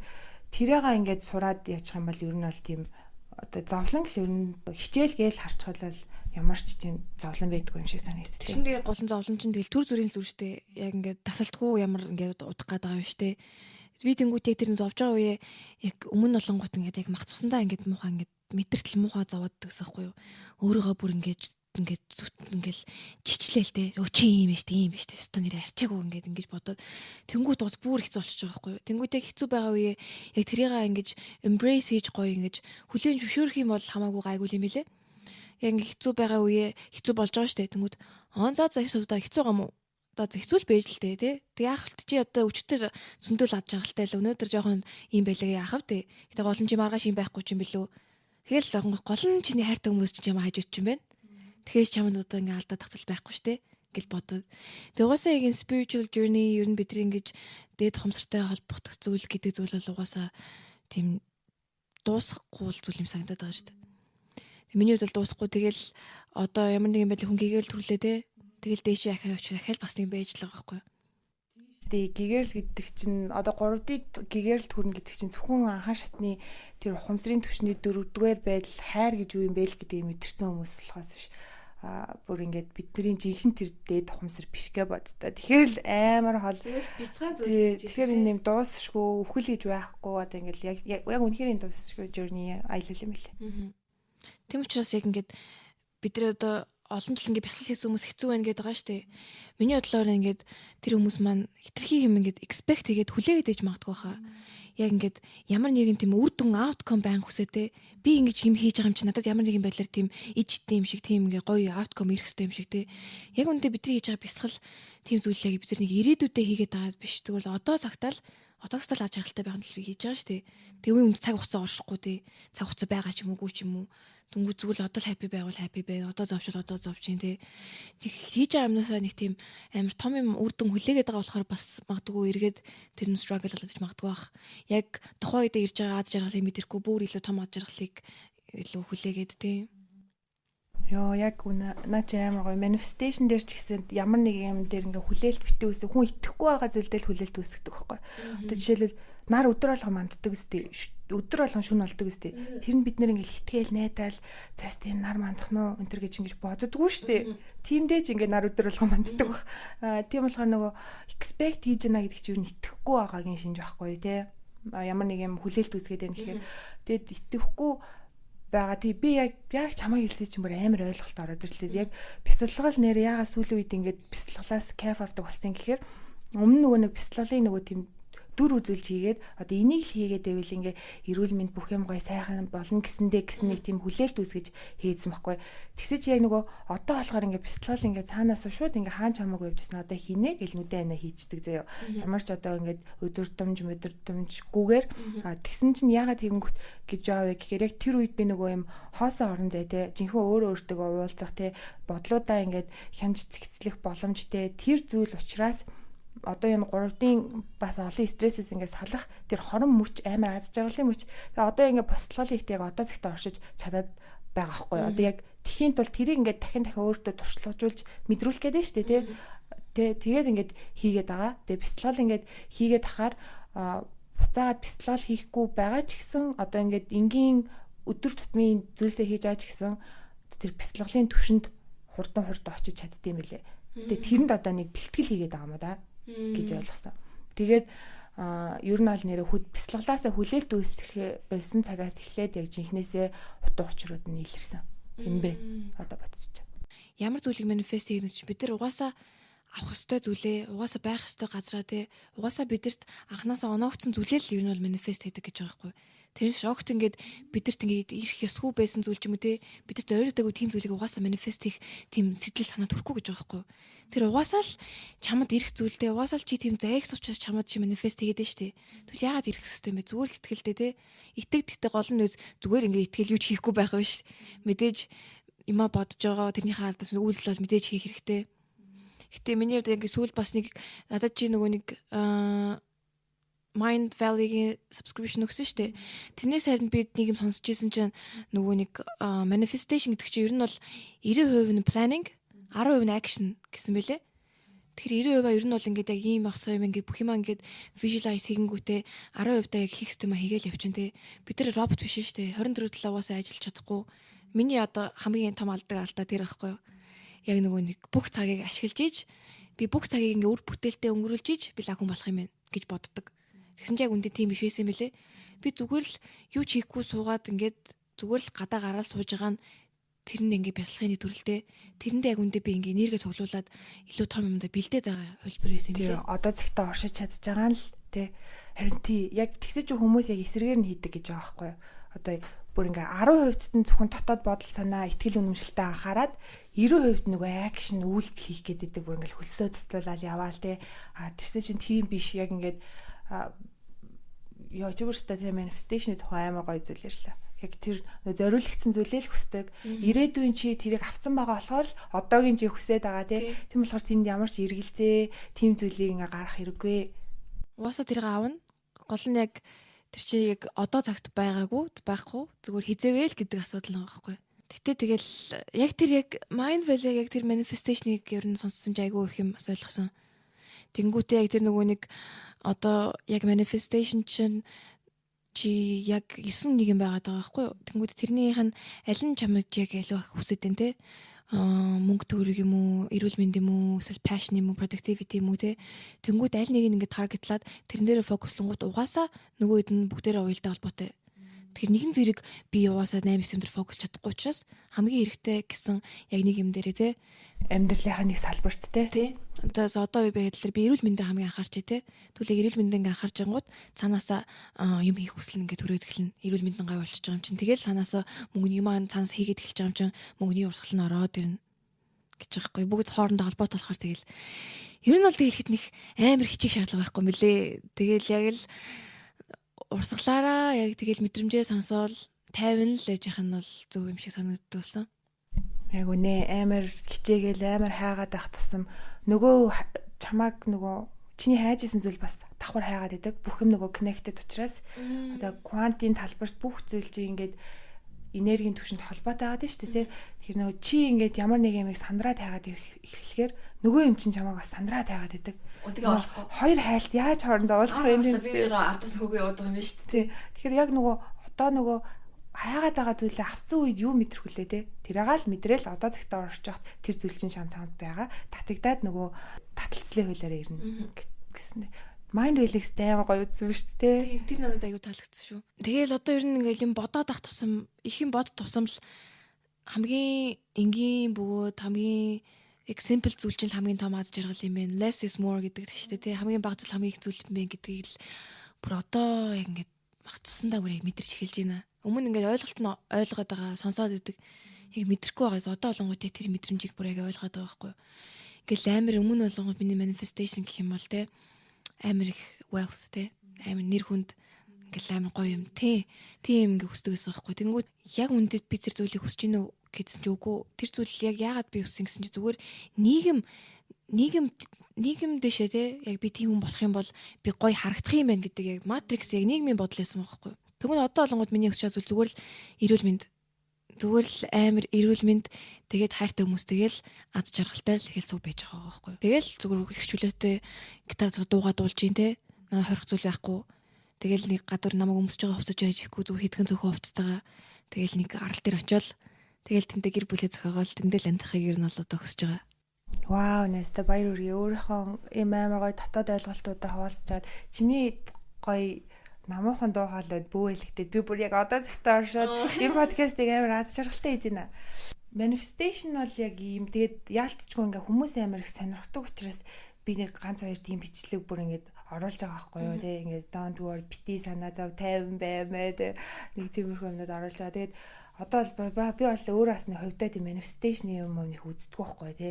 тэрээга ингээд сураад яачих юм бол ер нь бол тийм одоо зовлон гэл ер нь хичээл гээл харцгаалал ямар ч тийм зовлон байдгүй юм шиг санагддаг. Тэгшин тэгээ гол нь зовлон чинь тэгэл төр зүрийн зүр штэ. Яг ингээд тасалтгүй ямар ингээд удах гээд байгаа юм штэ. Би тэнгуүтэй тэр зовж байгаа үе яг өмнө болонгууд ингээд яг мах цусандаа ингээд муухай ингээд мэдэртэл муухай зовоод гэсэн байхгүй юу. Өөрийгөө бүр ингээд зүт ингээд чичлээл те. Өө чи юм биш те юм биш те. Өстө нэр арчаагүй ингээд ингэж бодоод тэнгуут бас бүр хэцүү болчихж байгаа байхгүй юу. Тэнгуүтэй хэцүү байгаа үе яг тэрийгээ ингэж embrace хийж гоё ингэж хүлээн зөвшөөрөх юм бол хамаагүй гайгүй юм билэ. Яг ингээ хэцүү байгаа үе хэцүү болж байгаа штэ. Тэнгүүд за их сувда хэцүү гам уу? Одоо хэцүү л байж л дээ тий. Тэг яах вэ чи одоо өчтөр зөндөл ад жаргалтай л өнөөдөр жоохон юм байлаа яах вэ? Гэтэ гол нь чи маргааш юм байхгүй ч юм билүү. Тэгэл гол нь чиний хайртай хүмүүс ч юм хажууд ч юм байна. Тэгэхээр чамд одоо ингээ алдаад тахцул байхгүй штэ гэл бодоод. Тэг угаасаа яг spiritual journey ер нь бидний ингэж дээд тухамсартай холбогдох зүйл гэдэг зүйл бол угаасаа тийм дуусахгүй зүйл юм санагдаад байгаа штэ. Миний хувьд бол дуусахгүй тэгэл одоо ямар нэгэн байдлаар хүн гэгэрэл төрлөө те. Тэгэл дээшээ ахиад бас юм байж л байгаа байхгүй юу. Тэг гэгэрэл гэдэг чинь одоо 3D гэгэрэлд хүрнэ гэдэг чинь зөвхөн анхаа шатны тэр ухамсарын түвшний 4-р байдал хайр гэж юу юм бэ л гэдгийг мэдэрсэн хүмүүс болохоос биш. Бүр ингээд бидний жинхэнэ тэр дээд ухамсар биш гэ боддоо. Тэгэхээр л амар хол бяцгаа зүйл. Тэгэхээр энэ юм дуусшгүй өвхөл гэж байхгүй одоо ингээд яг үнэхээр энэ дуусшгүй journey аялал юм лээ. Тийм учраас яг ингээд бид нар одоо олон жил ингээд бясалгал хийсэн хүмүүс хэцүү байна гэдэг байгаа шүү дээ. Миний бодлоор ингээд тэр хүмүүс маань хитрхи юм ингээд expect хийгээд хүлээгээд ээж магадгүй хаа. Яг ингээд ямар нэгэн тийм үр дүн outcome байн хүсэтэй би ингэж юм хийж байгаа юм чи надад ямар нэгэн байдлаар тийм ижтэй юм шиг тийм ингээд гоё outcome ирэх хэрэгтэй юм шиг те. Яг үүндээ бидний хийж байгаа бясалгал тийм зүйлээ бид нар нэг ирээдүйдээ хийгээд байгаа биш. Тэгвэл одоо цагтаал аж аргалтай байх нь хэлбэг хийж байгаа шүү дээ. Тэгээ үн цаг хугацаа оршихгүй те. Цаг хугацаа байгаа ч юм уугүй ч юм уу. Дүнгүү зүгээр одоо л happy байвал happy бай. Одоо зовчвол одоо зовж юм те. Тэг хийж байгаа юмнасаа нэг тийм амар том юм үр дүн хүлээгээд байгаа болохоор бас магадгүй эргээд тэр нь struggle болоод иж магадгүй бах. Яг тухайн үедээ ирж байгаа аз жаргалыг мэдэрхгүй бүр илүү том аз жаргалыг илүү хүлээгээд те. Йоо яг наа чи амар гоё manifestation дээр ч гэсэн ямар нэг юм дээр ингээ хүлээлт битүү үсэ хүн итгэхгүй байгаа зүйлдээ л хүлээлт үүсгдэг байхгүй. Одоо жишээлбэл нар өдөр болгон манддаг үстэй өдөр болгон шүн болдог үстэй. Тэр нь бид нэр ингээл хитгэл найдаал цаас тийм нар мандах нь энэ төр гэж ингэж боддоггүй шүү дээ. Тиймдээ ч ингээ нар өдөр болгон манддаг баг. Тийм болохоор нөгөө expect хийж байна гэдэг чинь итгэхгүй байгаагийн шинж байхгүй тий. Ямар нэг юм хүлээлт үүсгээд байна гэхээр тэгэд итгэхгүй байгаа. Тэг би яг чамайг хэлсэн чинь бүр амар ойлголт ороод ирлээ. Яг бяцалгал нэр ягаа сүүлийн үед ингээд бяцалгалаас кайф авдаг болсон гэхээр өмнө нөгөө нэг бяцалгалын нөгөө тийм дүр үзүүлж хийгээд одоо энийг л хийгээд байвал ингээ эрүүл мэнд бүх юм гоё сайхан болно гэсэн нэг тийм хүлээлт үүсгэж хийсэн байхгүй. Тэгсээ чи яг нөгөө одоо болохоор ингээ бяцлал ингээ цаанаас шууд ингээ хаан чамаагүй явжсэн одоо хийнэ гэл нүдэ анаа хийцдэг заяа. Ямар ч одоо ингээ өдөртөмжгүйгээр тэгсэн чинь яагаад тэгэнгүүт гэж яавэ гэхээр яг тэр үед би нөгөө юм хоосон орон зай те жинхэнэ өөрөө өөртөө уулзах те бодлуудаа ингээ хянж цэгцлэх боломж те тэр зүйл учраас одоо энэ 3-ын бас олон стрессээс ингээд салах тэр хорон мөч амар аз жаргалын мөч. Тэгээ одоо ингээд бослогын ихтэйг одоо зэгтээ оршиж чадаад байгаа хгүй. Одоо яг тхийн тул тэрийг ингээд дахин өөртөө туршлагажуулж мэдрүүлэх гээд байна шүү дээ тий. Тэгээд ингээд хийгээд байгаа. Тэгээ бяцлал ингээд хийгээд ахаар буцаагаад бяцлал хийхгүй байгаа ч гэсэн одоо ингээд энгийн өдөр тутмын зүйлсээ хийж байгаа ч гэсэн тэр бяцлаглалын түвшинд хурдан очиж чаддсан юм билэ. Тэгээ тэрэнд одоо нэг бэлтгэл хийгээд байгаа юм да гэж ойлгосон. Тэгээд ер нь аль нэрэ бяцлаглаасаа хүлээлт үүсэх байсан цагаас эхлээд яг жинхнээсээ утга учирууд нь илэрсэн юм бэ. Одоо бодсоч. Ямар зүйлийг манифест хийх гэж бид нар угаасаа авах ёстой зүйлээ, угаасаа байх ёстой газараа тий. Угаасаа бидэрт анханасаа оноогдсон зүйлээ л ер нь бол манифест хийдэг гэж байгаа байхгүй. Тэрнээс шокт ингээд бидэрт ингээд ирэх ёсгүй байсан зүйл ч юм уу тий. Бид зоригдоогүй тийм зүйлийг угаасаа манифест хийх тийм сэтэл санаа төрөхгүй гэж байгаа байхгүй. Тэр угаасаа л чамд ирэх зүйлдээ угаасаа л чи тийм зайгс учраас чамд чи манифест хийгээд байна шүү дээ. Тэгвэл яагаад ирэх ёстой юм бэ? Зүгээр л итгэлтэй тий. Итгэдэг гол нь зүгээр ингээд итгэл юу ч хийхгүй байх биш. Мэдээж юма бодож байгаа тэрнийхээ ардаас үйлдэл бол мэдээж хийх хэрэгтэй. Гэтэ миний хувьд ингээд сүүл бас нэг надад чи нөгөө нэг Mind Valley-гийн subscription өгсөн шүү дээ. Тэрнээс харин би нэг юм сонсч ирсэн чинь нөгөө нэг manifestation гэдэг чинь ер нь бол 90% нь planning, 10% нь action гэсэн мэлээ. Тэгэхээр 90% ер нь бол ингээд яг ийм ах соём ингээд бүх юм ингээд visualize хийгэнгүүтээ 10% та яг хийх юм хийгээл явчихын те. Бид нар робот биш шүү дээ. 24/7-аас ажиллаж чадахгүй. Миний одоо хамгийн том алдаа тэр байхгүй юу? Яг нөгөө нэг бүх цагийг ашиглаж ийж би бүх цагийг ингээд үр бүтээлтэд өнгөрүүлж ийж би лаг хүн болох юм байна гэж боддог. Тэгсэн чинь яг үндэ тийм биш байсан юм бэлээ. Би зүгээр л юу ч хийхгүй суугаад ингээд зүгээр л гадаа гараад сууж байгаа нь тэрэнд ингээд бяцлахын төрөлтэй. Тэрэндээ яг үндэ би ингээд энерги цуглуулад илүү том юмдаа бэлдээд байгаа хөлбөр байсан юм бэлээ. Одоо зэгтээ оршиж чадж байгаа нь л тий. Харин тий яг тэгсэж хүмүүс яг эсрэгээр нь хийдэг гэж байгаа байхгүй юу? Одоо бүр ингээ 10% нь зөвхөн дотоод бодол санаа, ихтгэл үнэмшилтэй анхаарад 90% нөгөө акшн үйлдэл хийх гэдэг бүр ингээл хөлсөө туслуулаад яваал те. Тэрсээ чинь тийм биш яг ингээд яа чигүүрстэй тийм манифесташны тухай амар гоё зүйл ярьлаа. Яг тэр зориулагдсан зүйлээ л хүсдэг. Ирээдүйн чи тэрийг авсан байгаа болохоор одоогийн чи хүсээд байгаа те. Тийм болохоор тэнд ямар ч эргэлзээ, тийм зүйлийг ингээ гарах хэрэггүй. Угаасаа тэрийг аавна. Гол нь яг тэр чи яг одоо цагт байхгүй зүгээр хизээвэл гэдэг асуудал байгаа байхгүй. Гэтэ тэгэл яг тэр яг Mind Valley яг тэр manifestation-ыг ер нь сонссон ч айгүй их юм ойлгосон. Тэнгүүтээ яг тэр нөгөө нэг одоо яг manifestation чинь чи яг 9 нэг юм байгаад байгаа байхгүй юу. Тэнгүүтээ тэрнийх нь аль нь чамд яг илүү их хүсэж байна те. Мөнгө төгрөг юм уу, эрүүл мэнд юм уу, эсвэл passion юм уу, productivity юм уу те. Тэнгүүд аль нэг ингэ таргетлаад тэрэн дээр фокуслангууд угаасаа нөгөө хэд нь бүгдээрээ уялдаа холбоотой. Тэгэхээр нэгэн зэрэг би угаасаа 8 юм дээр фокус чадахгүй учраас хамгийн хэрэгтэй гэсэн яг нэг юм дээрээ те. Амьдралынхаа нэг салбарт те. Тий. Одоо би байдлаар би эрүүл мэндээр хамгийн анхаарч тий. Тэгвэл эрүүл мэндээр ингээ анхаарч ангууд цаанаасаа юм хийх хүсэл ингээ төрөөд эхэлнэ. Эрүүл мэнд нь гай болчихж байгаа юм чинь. Тэгэл цаанаасаа мөнгөний юм цаанаас хийгээд эхэлж байгаа юм чинь мөнгөний урсгал нь ороод ирнэ гэж байгаа байхгүй. Бүгд хоорондоо холбоотой болохоор тэгэл ер нь бол хэлэхэд нэг амар хичээх шаардлага байхгүй мөлий. Тэгэл яг л урсгалаараа яг тэгэл мэдрэмжээ сонсоол тайван л яж яхах нь бол зөв юм шиг санагддаг болсон. Яг үнэ амар хичээгээл амар хайгаад байх тусам нөгөө чамааг нөгөө чиний хайжсэн зүйл бас давхар хайгаад идэг. Бүх юм нөгөө connected учраас одоо квантын талбарт бүх зүйл чинь ингээд энергийн түвшинд холбоотой байгаа шүү дээ тий. Тэгэхээр нөгөө чи ингээд ямар нэг юмыг сандраад хайгаад эхлэхээр нөгөө юм чинь чамааг бас сандраад хайгаад идэг. Хоёр хайлт яаж хоорондоо уулзах юм бэ? Би ардаас хөгөө яваад байгаа юм шүү дээ тий. Тэгэхээр яг нөгөө одоо нөгөө хаягаад байгаа зүйлээ авцсан үед юу мэдрэх вүлээ те тэрээгаа л мэдрэл одоо цагтаа орж явахт тэр зүйл чинь шам танд байгаа татагдаад нөгөө таталцлын хуулиараа ирнэ гэсэн. Mind Valley-тэй амар гоё үзсэн биз дээ. Тэр надад аягүй таалагдсан шүү. Тэгээл одоо ер нь ингээл юм бодоод ах тусам их юм бод тусам л хамгийн энгийн бөгөөд хамгийн яг simple зүйл чинь хамгийн том аз жаргал юм байна. Less is more гэдэг чинь шүү дээ. Хамгийн бага зүйл хамгийн их зүйл юм байна гэдгийг л бүр одоо яг ингээд мах цусандаа бүр яг мэдэрч эхэлж байна. Өмнө ингээд ойлголт нь ойлгоод байгаа сонсоод идэг. Яг мэдрэхгүй байгаас одоо олонгууд тэр мэдрэмжийг бүр яг ойлгоод байгаа байхгүй. Ингээл амар өмнө болгоод миний manifestation гэх юм бол те амар их wealth те амар нэр хүнд ингээл амар гоё юм тийм ингээ хүсдэг байсан байхгүй. Тэнгүүд яг үндэд би тэр зүйлийг хүсэж гинөө гэсэн ч үгүй. Тэр зүйл яг яагаад би хүссэн гэсэн чи зүгээр нийгэм дэшээ те яг би тийм хүн болох юм бол би гоё харагдах юм байна гэдэг яг матрикс яг нийгмийн бодол байсан байхгүй. Тэгвэл одоо олонгод миний хүсэж байгаа зүйл зүгээр л эрүүл мэнд зүгээр л амар эрүүл мэнд тэгээд хайртай хүмүүс тэгэл аз жаргалтай л ихэл зүг байж байгаа байхгүй. Тэгэл зүгээр их чөлөөтэй гитар дуугаа дуулж гин те хорих зүйл байхгүй. Тэгэл нэг гадуур намайг өмсөж байгаа хувцаж байж ихгүй зүг хитгэн зөвхөн хувцастайгаа тэгэл нэг арал дээр очиод тэгэл тэнтэй гэр бүлээ зохиогоол тэндэл амьдрахыг ер нь бол одоо хүсэж байгаа. Вау, нэстэ баяр үргээ өөрийнхөө ийм амар гоё татаад ойлголтуудаа хуваалцаад чиний гоё намуухан дуу хоолойд бүүэлэгдээд би бүр яг одоо зөвхөн оршоод энэ подкастыг амар аз жаргалтай хийж байна. Manifestation бол яг ийм тэгээд яалтчгүй ингээ хүмүүс амар их сонирхдаг учраас би нэг ганц хоёр тийм бичлэг бүр ингээд оруулж байгаа байхгүй юу те ингээд don't worry бити санаа зов 50 баймаа те нэг тиймэрхүү юмнууд оруулж байгаа. Тэгээд одоо бол би бол өөрөө бас нэг хувьдаа тийм manifestation юм их үздэг байхгүй те.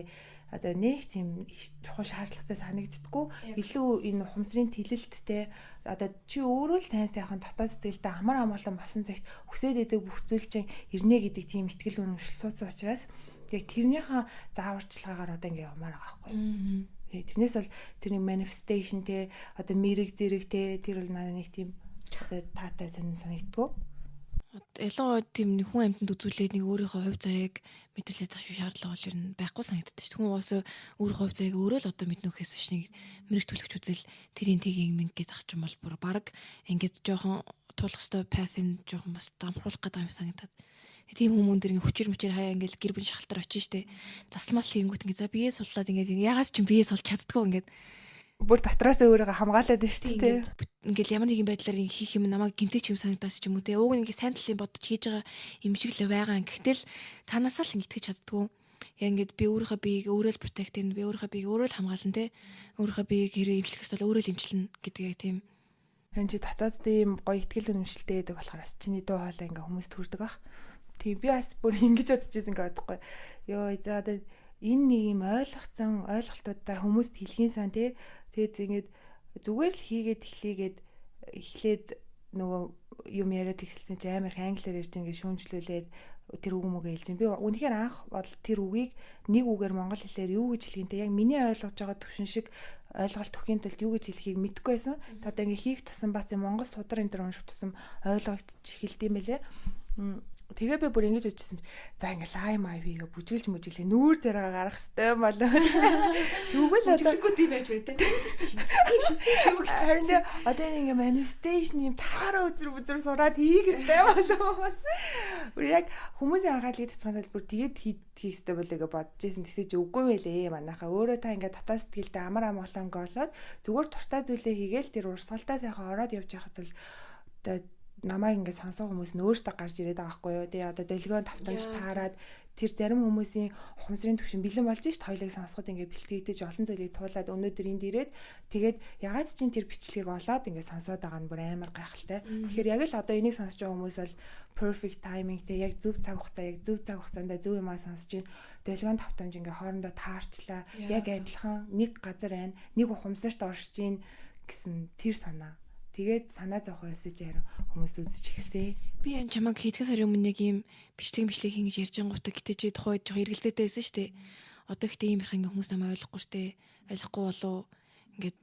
Одоо нэг тийм чухал шаардлагатай санагддаггүй. Илүү энэ ухамсарын тэлэлттэй одоо чи өөрөө л сайн сайхан дотоод сэтгэлдээ амар амгалан болсон цагт хүсээд идэг бүх зүйл чинь ирнэ гэдэг тийм итгэл үнэмшил суудсан учраас яг тэрнийхээ зааварчилгаагаар одоо ингээ явмаар байгаа байхгүй юу. Тэрнээс бол тэрний manifestation те одоо мэрэг зэрэг те тэр бол нэг тийм одоо таатай санагддаггүй. Ялангуяа тийм нэг хүн амьтанд үзүүлээд нэг өөрийнхөө хувь заяаг мэдрүүлээд авах шаардлага бол ер нь байхгүй санагддаг шүү. Хүн уусаа өөрийнхөө хувь заяаг өөрөө л одоо мэднөхээс ш нэг мэрэг төлөвч үзэл тэрийн тгийг минь гэдэг ах ч юм бол бүр баг ингээд жоохон туулах хэвээр path-ын жоохон бас дампруулах гэдэг юм санагдаад. Тийм хүмүүс дэр ингээ хүчээр мөчээр хаяа ингээл гэр бүл шахалтар очиж штэ. Засалмас л хийнгүүт ингээ за бие суллаад ингээ ягаад ч юм бие сулж чаддгүй ингээ бүр дотроос өөрийгөө хамгаалаад байна шүү дээ. Ингээл ямар нэгэн байдлаар хийх юм намайг гимтэж юм санагдаас ч юм уу те. Ууг ингээ сайн талын бодож хийж байгаа юм шиг л байгаа. Гэхдээ л цаанаас л итгэж чаддгүй. Яг ингээд би өөрийнхөө биеийг өөрөө л protect ин би өөрийнхөө биеийг өөрөө л хамгаална те. Өөрийнхөө биеийг хэрэг эмчлэх ёстой өөрөө л эмчилнэ гэдэг яг тийм. Харин чи дотоод тийм гоё ихтгэл үнэмшилтэй байдаг болохоор чиний дуу хоолой ингээ хүмүүс төрдөг ах. Тийм би бас бүр ингэж бодож байсан ингээ бодохгүй. Йоо за одоо энэ нэг юм ойлгоцсон ойлголтуудаа хүмүүст хэлхийн сан тий. Тэгээд ингээд зүгээр л хийгээд эхлээд нөгөө юм яриад эхэлсэн чи амар англиар ярьж ингээд шүүмжлүүлээд тэр үг мөгээ хэлж. Би үнэхээр анх бол тэр үгийг нэг үгээр монгол хэлээр юу гэж хэлхийнтэй яг миний ойлгож байгаа төвшин шиг ойлголт өгөхийн тулд юу гэж хэлхийг мэдэхгүй байсан. Одоо ингээд хийх тусам бас монгол судар энэ төр унших тусам ойлгогдчих эхэлдэм байлээ. Тэгээ би бүр ингэж өчсөн. За ингээл лайм бүжгэлж мүжиглээ нүүр зэрэг гарах хэвээр болоо. Тэгвэл одоо тийм ярьж байна те. Харин одоо ингээ manifestation юм таараа үзэр сураад хийх хэвээр болоо. Бүр яг хүмүүсийн анхаарлыг татханд бүр тэгээд хийх хэвээр болоо гэж бодож ирсэн. Тэсэж үгүй байлээ манайхаа. Өөрөө та ингээ дотоод сэтгэлдээ амар амгалан голоод зүгээр туртаа зүйлээ хийгээл тэр урсгалтай сайхан ороод явж байхад л одоо намайг ингээд сонсоо хүмүүс нь өөртөө гарч ирээд байгаа байхгүй юу. Тэгээ одоо долгион тавтамж таарад тэр зарим хүмүүсийн ухамсарын төвшин бэлэн болж шít хоёлыг сонсоход ингээд бэлтгэгдэж олон зүйлийг туулаад өнөөдөр энд ирээд тэгээд ягаад ч тэр бичлэгийг олоод ингээд сонсоод байгаа нь бүр амар гайхалтай. Тэгэхээр яг л одоо энийг сонсож байгаа хүмүүс бол perfect timingтэй яг зөв цаг хугацаанд зөв юмаа сонсож байна. Долгион тавтамж ингээд хоорондоо таарчлаа. Яг адилхан нэг газар байна. Нэг ухамсарт оршиж гин гэсэн тэр санаа. Тэгээд санаа зовхоо өсөж ярин хүмүүс үзэж эхэлсэн. Би энэ чамайг хэдхэн сарын өмнө нэг юм бичлэг хин гэж ярьж ангуудаа гэтээ чи тухай жоох эргэлзээтэй байсан шүү дээ. Одоо гэтээ ийм их ингээ хүмүүс намайг ойлгохгүй шүү дээ. Ойлгохгүй болов ингээд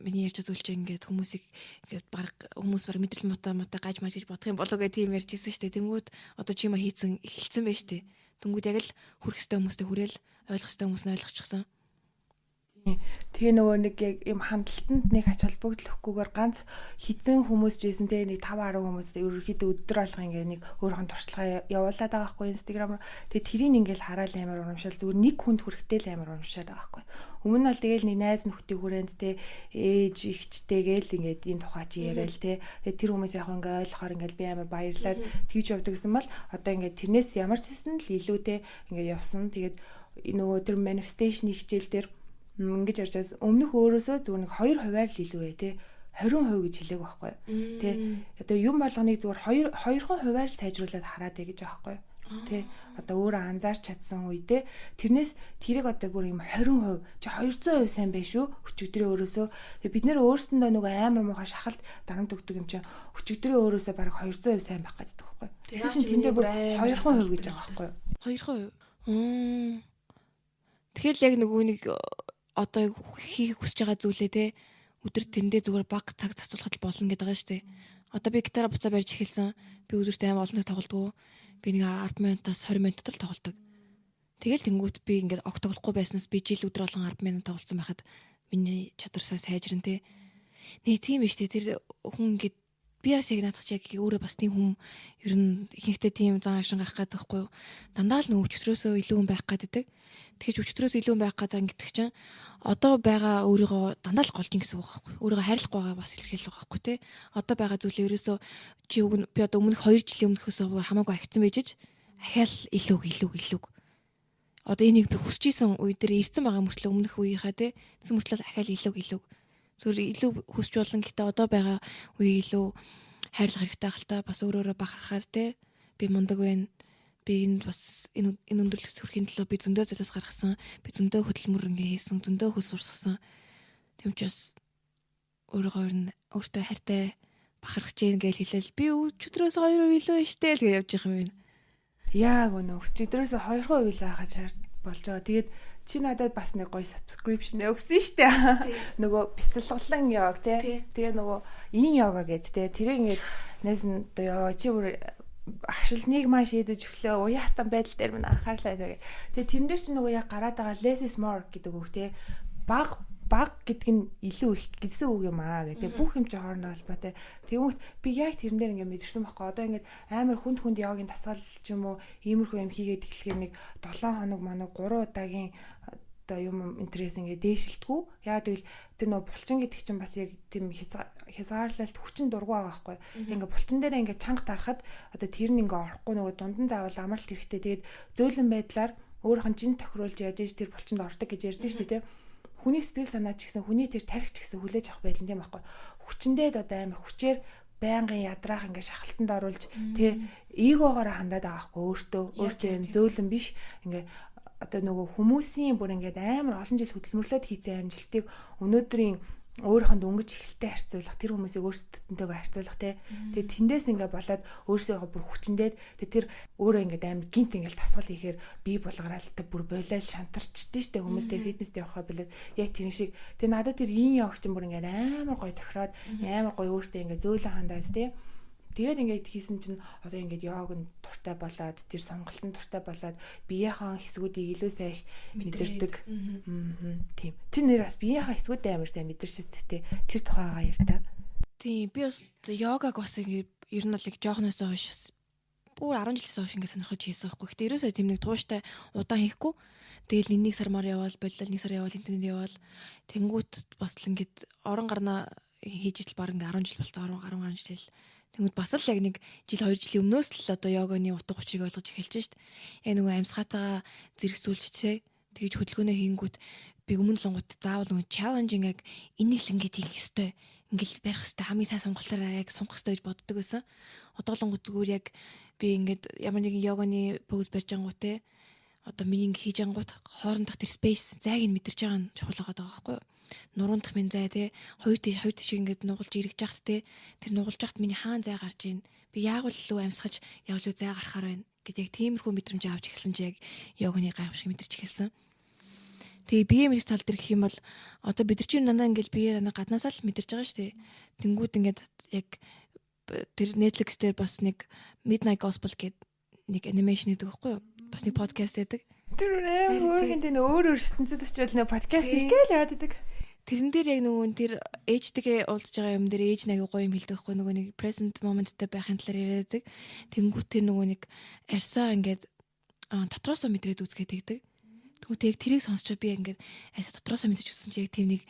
миний ярьж зүйлч ингээд хүмүүсийг ингээд баг хүмүүс баг мэдрэл муутай гаж маж гэж бодох юм болов гэх тийм ярьж ирсэн шүү дээ. Тэнгүүд одоо чи юма хийцэн эхэлсэн байж тээ. Тэнгүүд яг л хүрх өстэй хүмүүстэй хүрээл ойлгох өстэй хүмүүс нь ойлгочихсон. Тэгээ нөгөө нэг яг юм хандлтанд нэг ач холбогдлохгүйгээр ганц хитэн хүмүүс жийсэн те нэг 5-10 хүмүүс ерөөхдөө өдөр алга ингээ нэг өөрийнх нь туршлагаа явуулаад байгаа байхгүй инстаграмаар. Тэгээ тэрийг ингээл хараад амар урамшаал зүгээр нэг хүнд хүрэхтэй л амар урамшаад байгаа байхгүй. Өмнө нь бол тэгэл нэг найз нөхдийн хүрээнд те ээж ихчтэйгээл ингээд энэ тухай чи яриад те. Тэгээ тэр хүмүүс яг ингээ ойлгохоор ингээл би амар баярлаад тэгж явдаг гэсэн бол одоо ингээд тэрнээс ямар ч хэсэн л илүү те ингээ явсан. Тэгээд нөгөө тэр manifestation хичээл дээр ингэж ярьж байгаа өмнөх өөрөөсөө зүгээр нэг 2% л илүү бай те 20% гэж хэлээг байхгүй те одоо юм болгоныг зүгээр 2% л сайжруулад хараад бай гэж байгаа байхгүй те одоо өөрөө анзаарч чадсан үедээ тэрнээс тэрийг одоо бүр юм 20% чи 200% сайн bay шүү өчигдрээ өөрөөсөө бид нэр өөрсөндөө нөгөө амар муухай шахалт дарамт өгдөг юм чинь өчигдрээ өөрөөсөө баг 200% сайн байх гэдэг байхгүй тэгсэн чинь тэндээ бүр 2% гэж байгаа байхгүй 2%. Тэгэхээр яг нөгөө нэг одоо хийх хүсэж байгаа зүйлээ те өдөр тэндээ зүгээр баг цаг зарцуулахад болно гэдэг байгаа шүү дээ. Одоо би гитараа буцаа барьж эхэлсэн. Би өдөрт аим олон цаг тоглодог. Би нэг 10 минутаас 20 минут л тоглодог. Тэгэл тэнгуут би ингээд огт тоглохгүй байснаас би жил өдөр болгон 10 минут тоглосон байхад миний чадварсаа сайжран те. Нэг тийм биш те тэр хүн ингээд би бас яг наадах чи яг өөрөө бас тийм хүн ер нь ихэнхдээ тийм зан ашин гарах гэдэг байхгүй юу. Дандаа л нөгөө өчтөрөөсөө илүү хүн байх гэдэг. Тэгэж өчтөрөөс илүү хүн байх гэдэг ингэдэг чинь одоо байгаа өөрийгөө дандаа л голж ин гэсэн үг байхгүй юу. Өөрийгөө хайрлахгүй байгаа бас илэрхийлж байгаа байхгүй те. Одоо байгаа зүйлээ ерөөсөө чи уг нь би одоо өмнөх 2 жилийн өмнөхөөсөө хамаагүй агцсан байж ахаал илүү. Одоо энийг би хүсэж исэн үе дээр ирсэн байгаа мөртлөө өмнөх үеийнхаа те. Тэсэн мөртлөө ахаал илүү. Зүгээр илүү хүсч болно гэхдээ одоо байгаа үе илүү хайрлах хэрэгтэй хальтаа бас өөрөөрөө бахархаад те би мундаг байна би энд бас энэ өндөрлөлт хүрхийн төлөө би зөндөө зүйлс гаргасан би зөндөө хөдөлмөр ингээ хийсэн зөндөө хөл сурсгасан тийм ч бас өөртөө хайртай бахархаж ийн гэж хэлээл би өчигдрөөс 2% илүү штэ л гэж явж байгаа юм байна. Яг өнөө өчигдрөөс 2% илүү хахаж болж байгаа. Тэгээд чи надад бас нэг гоё subscription өгсөн штэ. Нөгөө бясалгалан яг тий. Тэгээ нөгөө ин йога гэдэг тий. Тэрийг ингээд найз нь одоо чи бүр ашиглныг маш шийдэж өглөө уяатан байдал дээр минь анхаарлаа тэгээ. Тэгээ тэрэн дээр чи нөгөө яг гараад байгаа less is more гэдэг үг тий. Баг гэдэг нь илүү их гэсэн үг юм аа гэдэг. Бүх юм чи хоорондоо холбоотой. Тэгмэд би яг тэрэн дээр ингээд мэдэрсэн байхгүй. Одоо ингээд амар хүнд йогийн дасгал ч юм уу иймэрхүү юм хийгээд эхлэхээр нэг 7 хоног манаг 3 удаагийн одоо юм интерес ингээд дээшилтгүү. Яг тэгвэл тэр нөө булчин гэдэг чинь бас яг тийм хязгаарлалт хүчин дургу байгаа байхгүй. Ингээд булчин дээр ингээд чанга тарахад одоо тэр нь ингээд орохгүй нөгөө дундан заавал амралт хэрэгтэй. Тэгээд зөөлөн байдлаар өөрийнх нь жин тохируулж яаж иж тэр булчинд ордог гэж ярьдэн шүү дээ. Хүний сэтгэл санаа ч гэсэн хүний тэр тархич гэсэн хүлээж авах байдал тийм байхгүй. Хүчнээд одоо амар хүчээр байнгын ядраах ингээ шахалтанд оруулж тий эгоогоор хандаад байгаа байхгүй өөртөө юм зөөлөн биш ингээ одоо нөгөө хүмүүсийн бүр ингээд амар олон жил хөдөлмөрлөд хийсэн амжилтыг өнөөдрийн өөрөөхөнд өнгөж эхэлтэй харьцуулах тэр хүмүүсийг өөрсдөнтэйгээ харьцуулах тий. Тэгээд тэндээс ингээд болоод өөрсдөө бүр хүчнээд тэр өөрөө ингээд амар гинт ингээд тасгал хийхээр бие булгараалтай бүр болоод шантарчдээ штэ хүмүүстэй фитнест явахаа билээ. Яг тэр шиг тэр надад тэр ин явах чинь бүр ингээд амар гоё тохироод амар гоё өөртөө ингээд зөөлөн хандаад тий. Тэгээд ингээд хийсэн чинь одоо ингээд йогын дуртай болоод тэр сонголтын дуртай болоод биеийнхаа хэсгүүдийг илүү сайн мэдэрдэг. Тийм. Чи нэр бас биеийнхаа хэсгүүдээ амар сайн мэдэршэдтэй тэр тухайгаа ярьтаа. Тийм. Би бас йогаг бас ингээд ер нь л яг жоохноос хойш бүр 10 жилээс хойш ингээд сонирхож хийсэн байхгүй. Гэтэ ерөөсөө тийм нэг тууштай удаан хийхгүй. Тэгэл 1 сармаар яваал боллоо 1 сар яваал интернет яваал тэнгуут бас л ингээд орон гарнаа хийж ижил баг ингээд 10 жил болцсон 10 жил. Тэгмэд бас л яг нэг жил 2 жилийн өмнөөс л одоо йоганы утга учирыг ойлгож эхэлж шít. Яг нөгөө амьсгаатайгаа зэрэгцүүлчихээ. Тэгж хөдөлгөөнөө хийнгүүт би өмнө л гонгууд заавал нөгөө challenging яг энийг л ингэж хийх ёстой. Ингээл барих ёстой. Хамгийн сайн сонголтоор яг сонгох ёстой гэж боддог байсан. Одоо л гонгууд зүгээр яг би ингээд ямар нэгэн йоганы поз барьж ангууте. Одоо миний ингэ хийж ангуут хоорондох тэр space зайг нь мэдэрч байгаа нь чухал байгаа байхгүй юу? Нуруундах минь зай те хоёр тийш ингээд нугалж ирэх жахт те тэр нугалж жахт миний хаан зай гарч ийн би яагуул лөө амьсгаж явлуу зай гарахаар байна гэдэг яг тиймэрхүү мэдрэмж авч эхэлсэн чи яг йоганы гайхамшиг мэдэрч эхэлсэн. Тэгээ бие мэдэх тал дээр гэх юм бол одоо бид нар чинь дандаа ингээд бие дандаа гаднаасаа л мэдэрч байгаа шүү дээ. Тэнгүүд ингээд яг тэр Netflix дээр бас нэг Midnight Gospel гэдэг нэг анимашн гэдэг байхгүй юу? Бас нэг подкаст байдаг. Тэр өөрхөн тийм өөр ертөнцид очивол нэг подкаст хийгээл яваад байдаг. Тэрэн дээр яг нөгөө тэр ээжтэйгээ уулзж байгаа юм дээр ээж нэг гоё юм хэлдэг байхгүй нөгөө нэг present moment-тэй байхын талаар яриадаг. Тэнгүүтээ нөгөө нэг арьсаа ингээд дотроосоо мэдрээд үзгээд тэгдэг. Тэгвэл тэрийг сонсчоо би ингээд арьсаа дотроосоо мэдэж үзсэн чи яг тийм нэг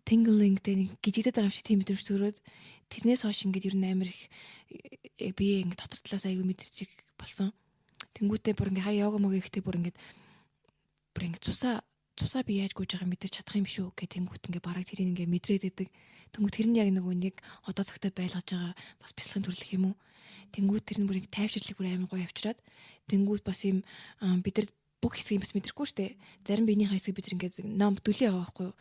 tingling тэ нэг гжигдээд байгаа юм шиг тийм мэдрэмж төрөөд тэрнээс хойш ингээд ер нь амар их би ингээд дотор талаас аягүй мэдэрч болсон. Тэнгүүтээ бүр ингээд хаяа йога мог ихтэй бүр ингээд цусаа би яаж гүйж байгааг мэдэрч чадах юм шүү гэх тэнгүүт ингээ бараг тэрийг ингээ мэдрээд байдаг. Тэнгүүт тэр нь яг нэг одоо цагтаа байлгаж байгаа бас бясалгын төрлөх юм уу. Тэнгүүт тэр нь бүр ингээ тайвширлыг бүр амар гоё авчираад тэнгүүт бас юм бид нар бүх хэсгийг бас мэдрэхгүй штэ. Зарим биений хэсгийг бид ингээ ном дүлээ байгаа байхгүй юу.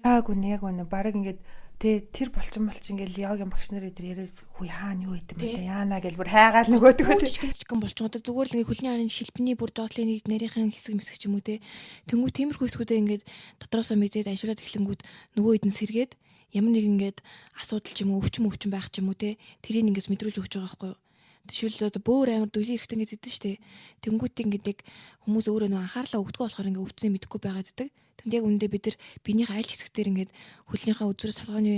Яг үнэ бараг ингээ тэр булчин ингээл йогийн багш нарын дээр яриад хүй хаана юу идэм бэлээ яана гэл бүр хайгаал нөгөөдгөө гэн болчгоо зүгээр л ингээ хөлний харын шилбэний бүр доотлын нэг нарийнхан хэсэг мэсэг ч юм уу те. Тэнгүү тиймэрхүү хэсгүүдээ ингээд дотроосоо мэдээд ажиулаад эхлэнгүүд нөгөө хэд нь сэргээд ямар нэг ингээд асуудал ч юм уу өвчин байх ч юм уу те. Тэрийг ингээс мэдрүүлж өгч байгаа байхгүй юу. Тэшүүл одоо бөөр амар дүлийн хэрэгтэй гэдэг дээ штэ. Тэнгүүт ингээд хүмүүс өөрөө нөгөө анхаарлаа өгдөг болохоор ингээд өвдсөн мэдэхгүй байгаад байдаг. Тэнд яг үндэ бид нар биенийхээ аль хэсгээр ингээд хөлнийхээ үзүүрээс толгойн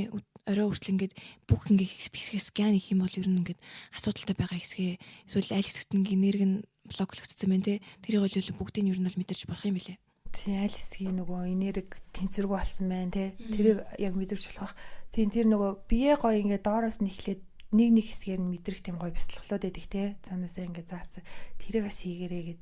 орой хүртэл ингээд бүх ингээд хэсгээ скан хийх юм бол ер нь ингээд асуудалтай байгаа хэсгээ эсвэл аль хэсэгт ингээд нэрг нь блоклогдсон байна те. Тэрийг бол бүгдийг нь ер нь бол мэдэрч болох юм билэ. Тийм аль хэсгийн нөгөө энерги тэнцвэргүй болсон байна те. Тэрийг яг мэдэрч болох. Тийм тэр нөгөө бие гоё ингээд доороос нь эхлээд нэг хэсгээр нь мэдрэх тийм гоё бяцлаглууд байдаг те. Цаанаасаа ингээд заацсан. Тэрийг бас хийгэрээ гэд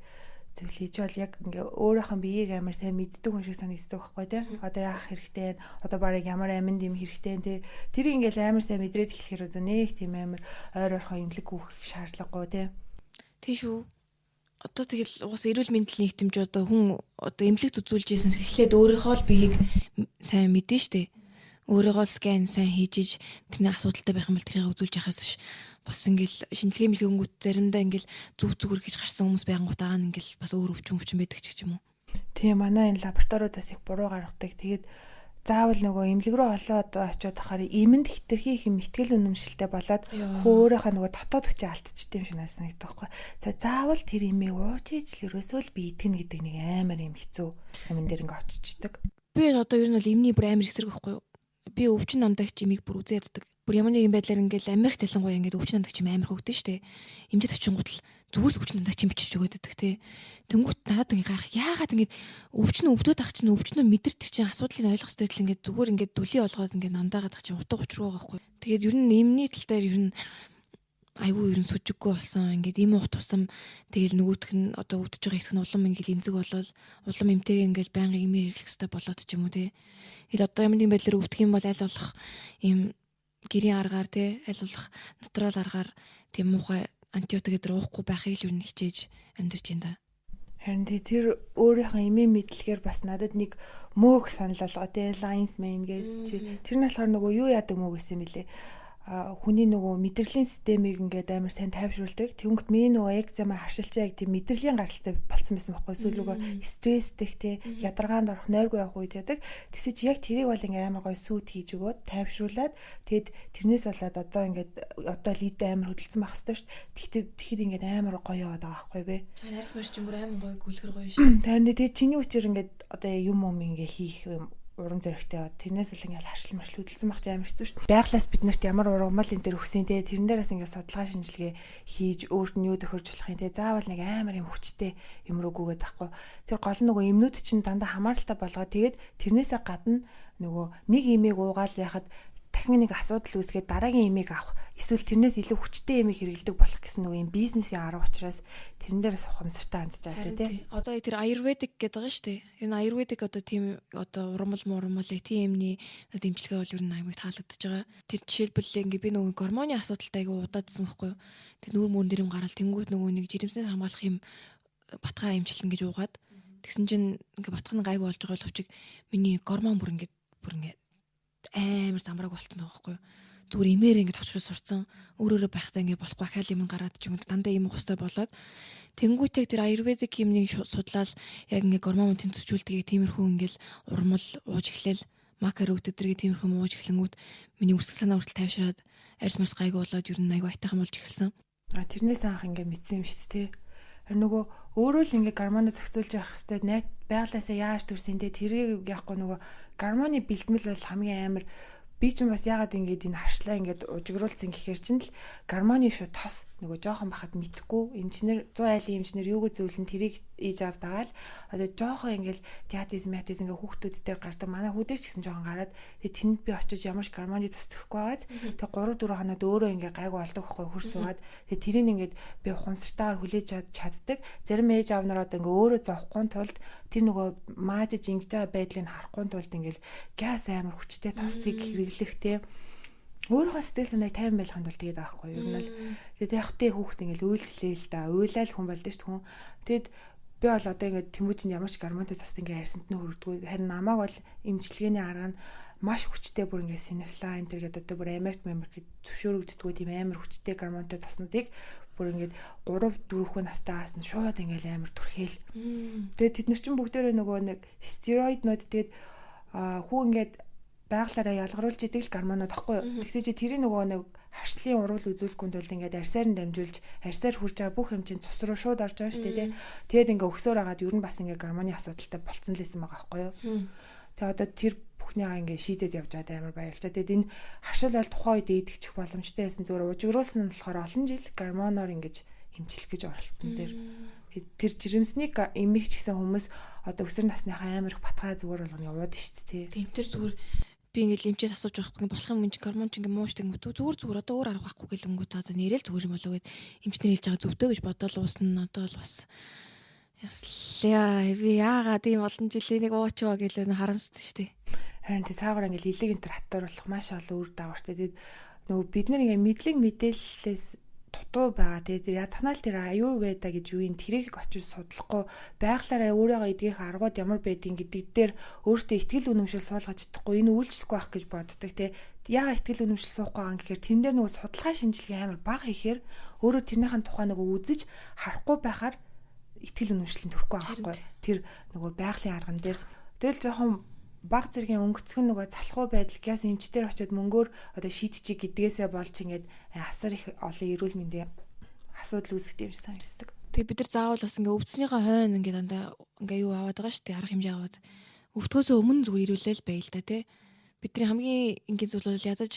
зүйл хийж бол яг ингээ өөрийнхөө биеийг амар сайн мэддэг хүн шиг санагддаг байхгүй те. Одоо яах хэрэгтэй, одоо барыг ямар аминд юм хэрэгтэй те. Тэр ингээл амар сайн мэдрээд эхлэхээр одоо нэг тийм амар ойр орхоо имлэг гүөх шаардлагагүй те. Тийш үү. Одоо тэгэл уус эрүүл мэндийн нийтэмж одоо хүн одоо эмнэлэг зүзүүлж ийсэн эхлээд өөрийнхөө л биеийг сайн мэдэн штэ. Өөрийгөө скан сайн хийж тэрний асуудалтай байх юм бол тэрийг үзүүлж яхаас биш. Бас ингээл шинжилгээ мэлгэнгүүт заримдаа ингээл зүг гэж гарсан хүмүүс байнгут дараа нь ингээл бас өөр өвчин байдаг ч юм уу. Тийм манай энэ лабораториудаас их буруу гаргадаг. Тэгээд заавал нөгөө эмнэлэг рүү олоод очиод ахаар эмэнд хитрхи их мэтгэл үнэмшилтэй болоод хөөрийнхөө нөгөө дотоод хүчээ алдчихдаг юм шиг санагддаг байхгүй. За заавал тэр эмийг ууж ижил ерөөсөө л би итгэнэ гэдэг нэг амар юм хэцүү юмн дээр ингээ очичдаг. Би одоо ер нь бол эмний бүр амар хэсрэг байхгүй юу? Би өвчин намдагч эмийг бүр үзээд яддаг. Бүр ямар нэгэн байдлаар ингээл Америк талангуй ингээд өвчин намдагч юм амар хөгдөн штэ. Эмдэд очингууд л зүгээр л өвчин намдагч юм бичиж өгöd өгдөг те. Тэнгүүт надад ингээ гайх яагаад ингээд өвчин өвдөд ах чинь өвчнөө мэдэрдэг чинь асуудлыг ойлгох хэрэгтэй л ингээд зүгээр ингээд дүлий олгоод ингээд намдаагаад ах чинь утга учир байгаа байхгүй. Тэгээд ер нь эмний тал дээр ер нь айгүй ер нь сүжиггүй болсон. Ингээд им уут тусам тэгэл нөгөөх нь одоо өвдөж байгаа хэсэг нь улам ингээд эмзэг болол улам эмтэйгээ ингээд байнга имээр хэрэглэх хэрэгтэй болоод ч юм уу те. Тэгэл одоо ямар нэгэн байдлаар өвдөх юм бол аль болох им гэрийн аргаар те аль болох натурал аргаар тийм муухай антибиотик гэдэр уухгүй байхыг л юу нэг хичээж амьдэрч байна да. Харин тэр өөрийнхөө эмийн мэдлэгээр бас надад нэг мөөг санал болгоо те lines main гэж тэр нь болохоор нөгөө юу яадаг мөөг гэсэн юм бэлээ. Хүний нөгөө мэдрэлийн системийг ингээд амар сайн тайвшруулдаг. Тэнгөт миний нөгөө экзема харшилчаа яг тийм мэдрэлийн гаралтай болцсон байсан байхгүй эсвэл нөгөө стресстэй те ядаргаанд орох нойргүй явах үед яадаг. Тэгсээ чи яг тэрийг бол ингээд амар гоё сүйт хийж өгөөд тайвшруулад тэгэд тэрнээс болоод одоо ингээд одоо лид амар хөдөлсөн байх хэрэгтэй шүү дээ. Тэгэхэд ингээд амар гоё яваад байгаа байхгүй бэ. Нарс марч юм бүр амар гоё гүлхэр гоё шүү. Харин тэгээ чиний үчир ингээд одоо юм ингээд хийх юм уран зоригтой яваад тэрнээс л ингээл харшил маршил хөдөлсөн байх чинь амар хэцүү шүү дээ. Байглаас биднэрт ямар ургамал энэ төр өгсөн те тэрэн дээрээс ингээд судалгаа шинжилгээ хийж өөрт нь юу төхөрж болох юм те заавал нэг амар юм хүчтэй юм руугүйгээд байхгүй. Тэр гол нь нөгөө эмнүүд чинь дандаа хамааралтай болгоо тэгээд тэрнээсээ гадна нөгөө нэг эмийг уугаал яхад дахин нэг асуудал үүсгээд дараагийн эмийг авах эсвэл тэрнээс илүү хүчтэй эмийг хэрэглэдэг болох гэсэн нөгөө юм бизнесийн арга учраас тэрэн дээрээс ухамсартай хандж байгаа тий. Одоо тэр аюрведик гэдэг байгаа шүү дээ. Энэ аюрведик одоо тийм одоо урмал тийм эмний дэмжлэгээ бол ер нь аймаг таалагдж байгаа. Тэр жишээлбэл ингээ би нөгөө гормоны асуудалтай айгу удаадсан байхгүй юу. Тэр нүүр мөрөн дээр юм гараад тэнгуут нөгөө нэг жирэмснээс хамгаалах юм батгаа эмчилнэ гэж уугаад тэгсэн чинь ингээ батгах нь гайгүй болж байгаа боловч миний гормон бүр ингээ амар замбрааг болцсон байгаа байхгүй юу. Зүгээр имээр ингээд очроо сурцсан. Өөрөөрөө байхдаа ингээд болохгүй ахаал юм гараад ч юм уу дандаа юм ухстай болоод тэнгуүтэг тэр аюрведик юмнийг судлаад яг ингээд гормон тэнцвэржүүлдэг тиймэрхүү ингээд урмал ууж эхлээл макар өвдөдрийг тиймэрхүү ууж эхлэнгүүт миний үсэг санаа хүртэл тайвшираад арьс марс гайгүй болоод ер нь айгүй айтайхан болж эхэлсэн. Тэрнээс анх ингээд мэдсэн юм шүү дээ. Нөгөө өөрөө л ингээ гормоно зохицуулж явах хэвээр найт байгалаасаа яаж төрсөн те тэрийг яахгүй нөгөө гормоны бэлтгэл бол хамгийн амар би ч бас яагаад ингээд энэ харшлаа ингээд ужигруулсан гэхээр чинь л гормоны шууд тос нөгөө жоохон бахад мэдхгүй эмчнэр 100 айлын эмчнэр юуг зөвлөн тэрийг ээж аав дагаал одоо жоохон ингээд диатизм ингээд хүүхдүүд дээр гардаг манай хүүдэр ч гэсэн жоохон гараад тэгээ тэнд би очиж ямар ч гормоны тос төрөхгүй байгааз тэгээ 3-4 хоноод өөрөө ингээд гайгүй болдог байхгүй хурс суугаад тэгээ тэрийг ингээд би ухамсартайгаар хүлээж чаддаг зарим ээж аав нар одоо ингээд өөрөө зовхгүй тулд тэр нөгөө маажиж ингэж байгаа байдлыг харахгүй тулд ингээд газ амар хүчтэй тосыг хэрэглэхтэй өөрөө сэтгэл санаа тайван байх нь бол тэгээд аахгүй юу. Ер нь л тэгээд явахтай хүүхд ингээл үйлчлээ л да. Уйлал хүн болд ш хүн. Тэгэд би бол одоо ингээд тэмүүжинд ямар ч гормонтой тос ингээд харьсанд нь хүрдэггүй. Харин намайг бол эмчилгээний арга нь маш хүчтэй бүр ингээд синефлайн тэр гэдэг одоо бүр Америк зөвшөөрөгддөггүй тийм амар хүчтэй гормонтой тоснуудыг бүр ингээд 3-4 настайгаас нь шууд ингээд амар түрхээл. Тэгээд тэд нар чинь бүгдээрээ нөгөө нэг стероиднууд тэгээд хүү ингээд байгалаараа ялгаруулж идэг л гормонод тахгүй юу. Тэгсээ чи тэрийн нөгөө нэг харшлын урвал үзүүлэхгүй тул ингээд арьсаар нь дамжуулж арьсаар хурж байгаа бүх юм чинь цус руу шууд орж байгаа шүү дээ. Тэгээд ингээд өгсөөр агаад ер нь бас ингээд гормоны асуудалтай болцсон л байсан байгаа байхгүй юу. Тэгээд одоо тэр бүхнийгаа ингээд шийдээд явж байгаа амар баярлалаа. Тэгээд энэ харшил бол тухайн үед идэгчих боломжтой байсан зүгээр ужигруулсан нь болохоор олон жил гормоноор ингээд хэмжлэх гэж оролцсон дээр тэр жирэмсний эмэгч гэсэн хүмүүс одоо өсвөр насныхаа амар их батгай зүгээр болгоно яваад шүү дээ. Тийм тэр зүгээр би ингээл эмчээс асууж байхгүй болох юм чинь гормон чинь ингээ муушдаг юм зүгээр одоо өөр арга байхгүй гэлэнгүү за нэрэл зүгээр юм болов гэд эмчнэр хэлж байгаа зөвдөө гэж бодоол уусна одоо л бас яслаа би яагаад ийм олон жилийн нэг уучваа гэлээ харамсдаг шүү дээ. Харин тий цаагаар ингээл илэг энэ төр хатууруулах маш олон үр дагавартай. Тэгээд нөгөө бид нар ингээ мэдлэг мэдээлэлээс дутуу байгаа. Тэгээд ядахнаал тэр аюурведа гэж юу юм тэрийг очиж судлахгүй байглаараа өөрийгөө эдгэх аргууд ямар байдгийг гэдэг дээр өөртөө ихтгэл үнэмшил суулгаж чадахгүй энэ үйлчлэхгүй байх гэж боддог тий. Яагаад ихтгэл үнэмшил суухгүй байгаа юм гэхээр тэн дээр нөгөө судалгаа шинжилгээ амар бага хийхээр өөрөө тэрнийхэн тухай нөгөө үзэж харахгүй байхаар ихтгэл үнэмшил төрөхгүй байгаа байхгүй. Тэр нөгөө байгалийн арган дээр тэгэл жоохон баг зэргийн өнгөцгөн нөгөө залхуу байдал газ эмчтэр очиод мөнгөөр одоо шийдчих гэдгээсээ болж ингээд асар их олон эрүүл мэндийн асуудал үүсгэх юм шиг санагддаг. Тэгээ бид нар заавал бас ингээд өвдснийхээ хойно ингээд дандаа ингээд юу аваад байгаа шүү дээ арга хэмжээ аваад өвдгөөсөө өмнө зүгээр ирүүлээл байл та тий. Бидний хамгийн энгийн зүйл бол ядаж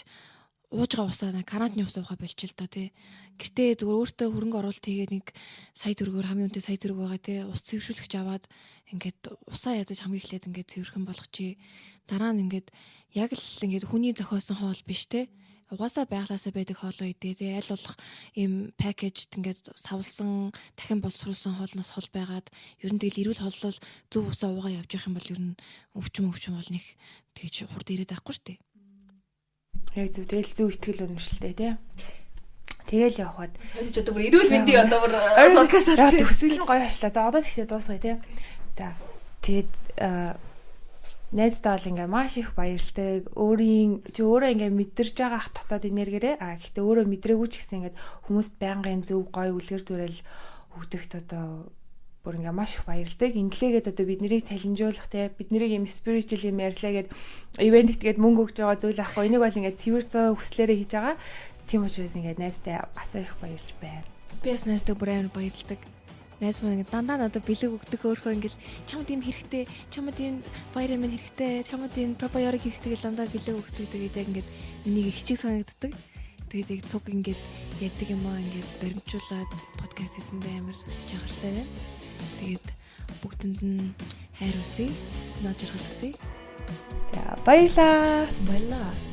ууж байгаа усаа карантины усаа ухаа болчих л та тий. Гэртээ зүгээр өөртөө хөрөнгө оруулалт хийгээд нэг сая төгрөгөөр хамгийн үнэтэй сая төгрөг байгаа тий. Ус цэвэршүүлэгч аваад ингээд усаа ядаж хамгийн эхлээд ингээд цэвэрхэн болгочих. Дараа нь ингээд яг л ингээд хүний зохиосон хоол биш тий. Угаасаа байглаасаа байдаг хоолоо идээ тий. Аль болох ийм пакэжд ингээд савлсан дахин боловсруулсан хоолноос хол байгаад ер нь тэгэл эрүүл хооллол зөв усаа уугаа явж явах юм бол ер нь өвчм бол нэг тэгж хурд ирээд байхгүй шүү дээ. Яг зөв тэгэл зөв ихтгэл үнэмшилтэй тий. Тэгэл явхад сойж одоо бүр эрүүл мэндийн одоо бүр подкаст авчихсан. Төсөл нь гоё ашлаа. За одоо тэгтээ дуусгая тий. За тэгээд найздаа бол ингээ маш их баярлалтай. Өөрөө ингээ мэдэрж байгаа ах дотоод энергиэрээ гэхдээ өөрөө мэдрээгүй ч гэсэн ингээ хүмүүст байнгын зөв гоё үлгэр дуурал өгдөгт одоо бүр ингээ маш их баярлалтай. Инглигээд одоо бид нарыг цалинжуулах те бид нарыг юм spiritual юм ярьлаа гэд ивент итгээд мөнгө өгж байгаа зүйл ахгүй. Энийг бол ингээ цэвэр зөө хүслээрээ хийж байгаа. Тийм учраас ингээ найздаа асар их баярлж байна. Би бас найздаа бүр амар баярлалтай. Найз маань дандаа надад бэлэг өгдөг өөрөө ингээл чамд юм хэрэгтэй, чамд юм витамин хэрэгтэй, чамд юм пробиотик хэрэгтэй гэж дандаа бэлэг өгдөг. Тэгээд яг ингээд энийг их чиг санагддаг. Тэгээд яг цуг ингээд ярьдаг юм аа ингээд баримжуулаад подкаст хийсэндээ амар жаргалтай байна. Тэгээд бүгдэнд нь хайр хүсье, наад жаргал хүсье. За баярлаа. Баярлаа.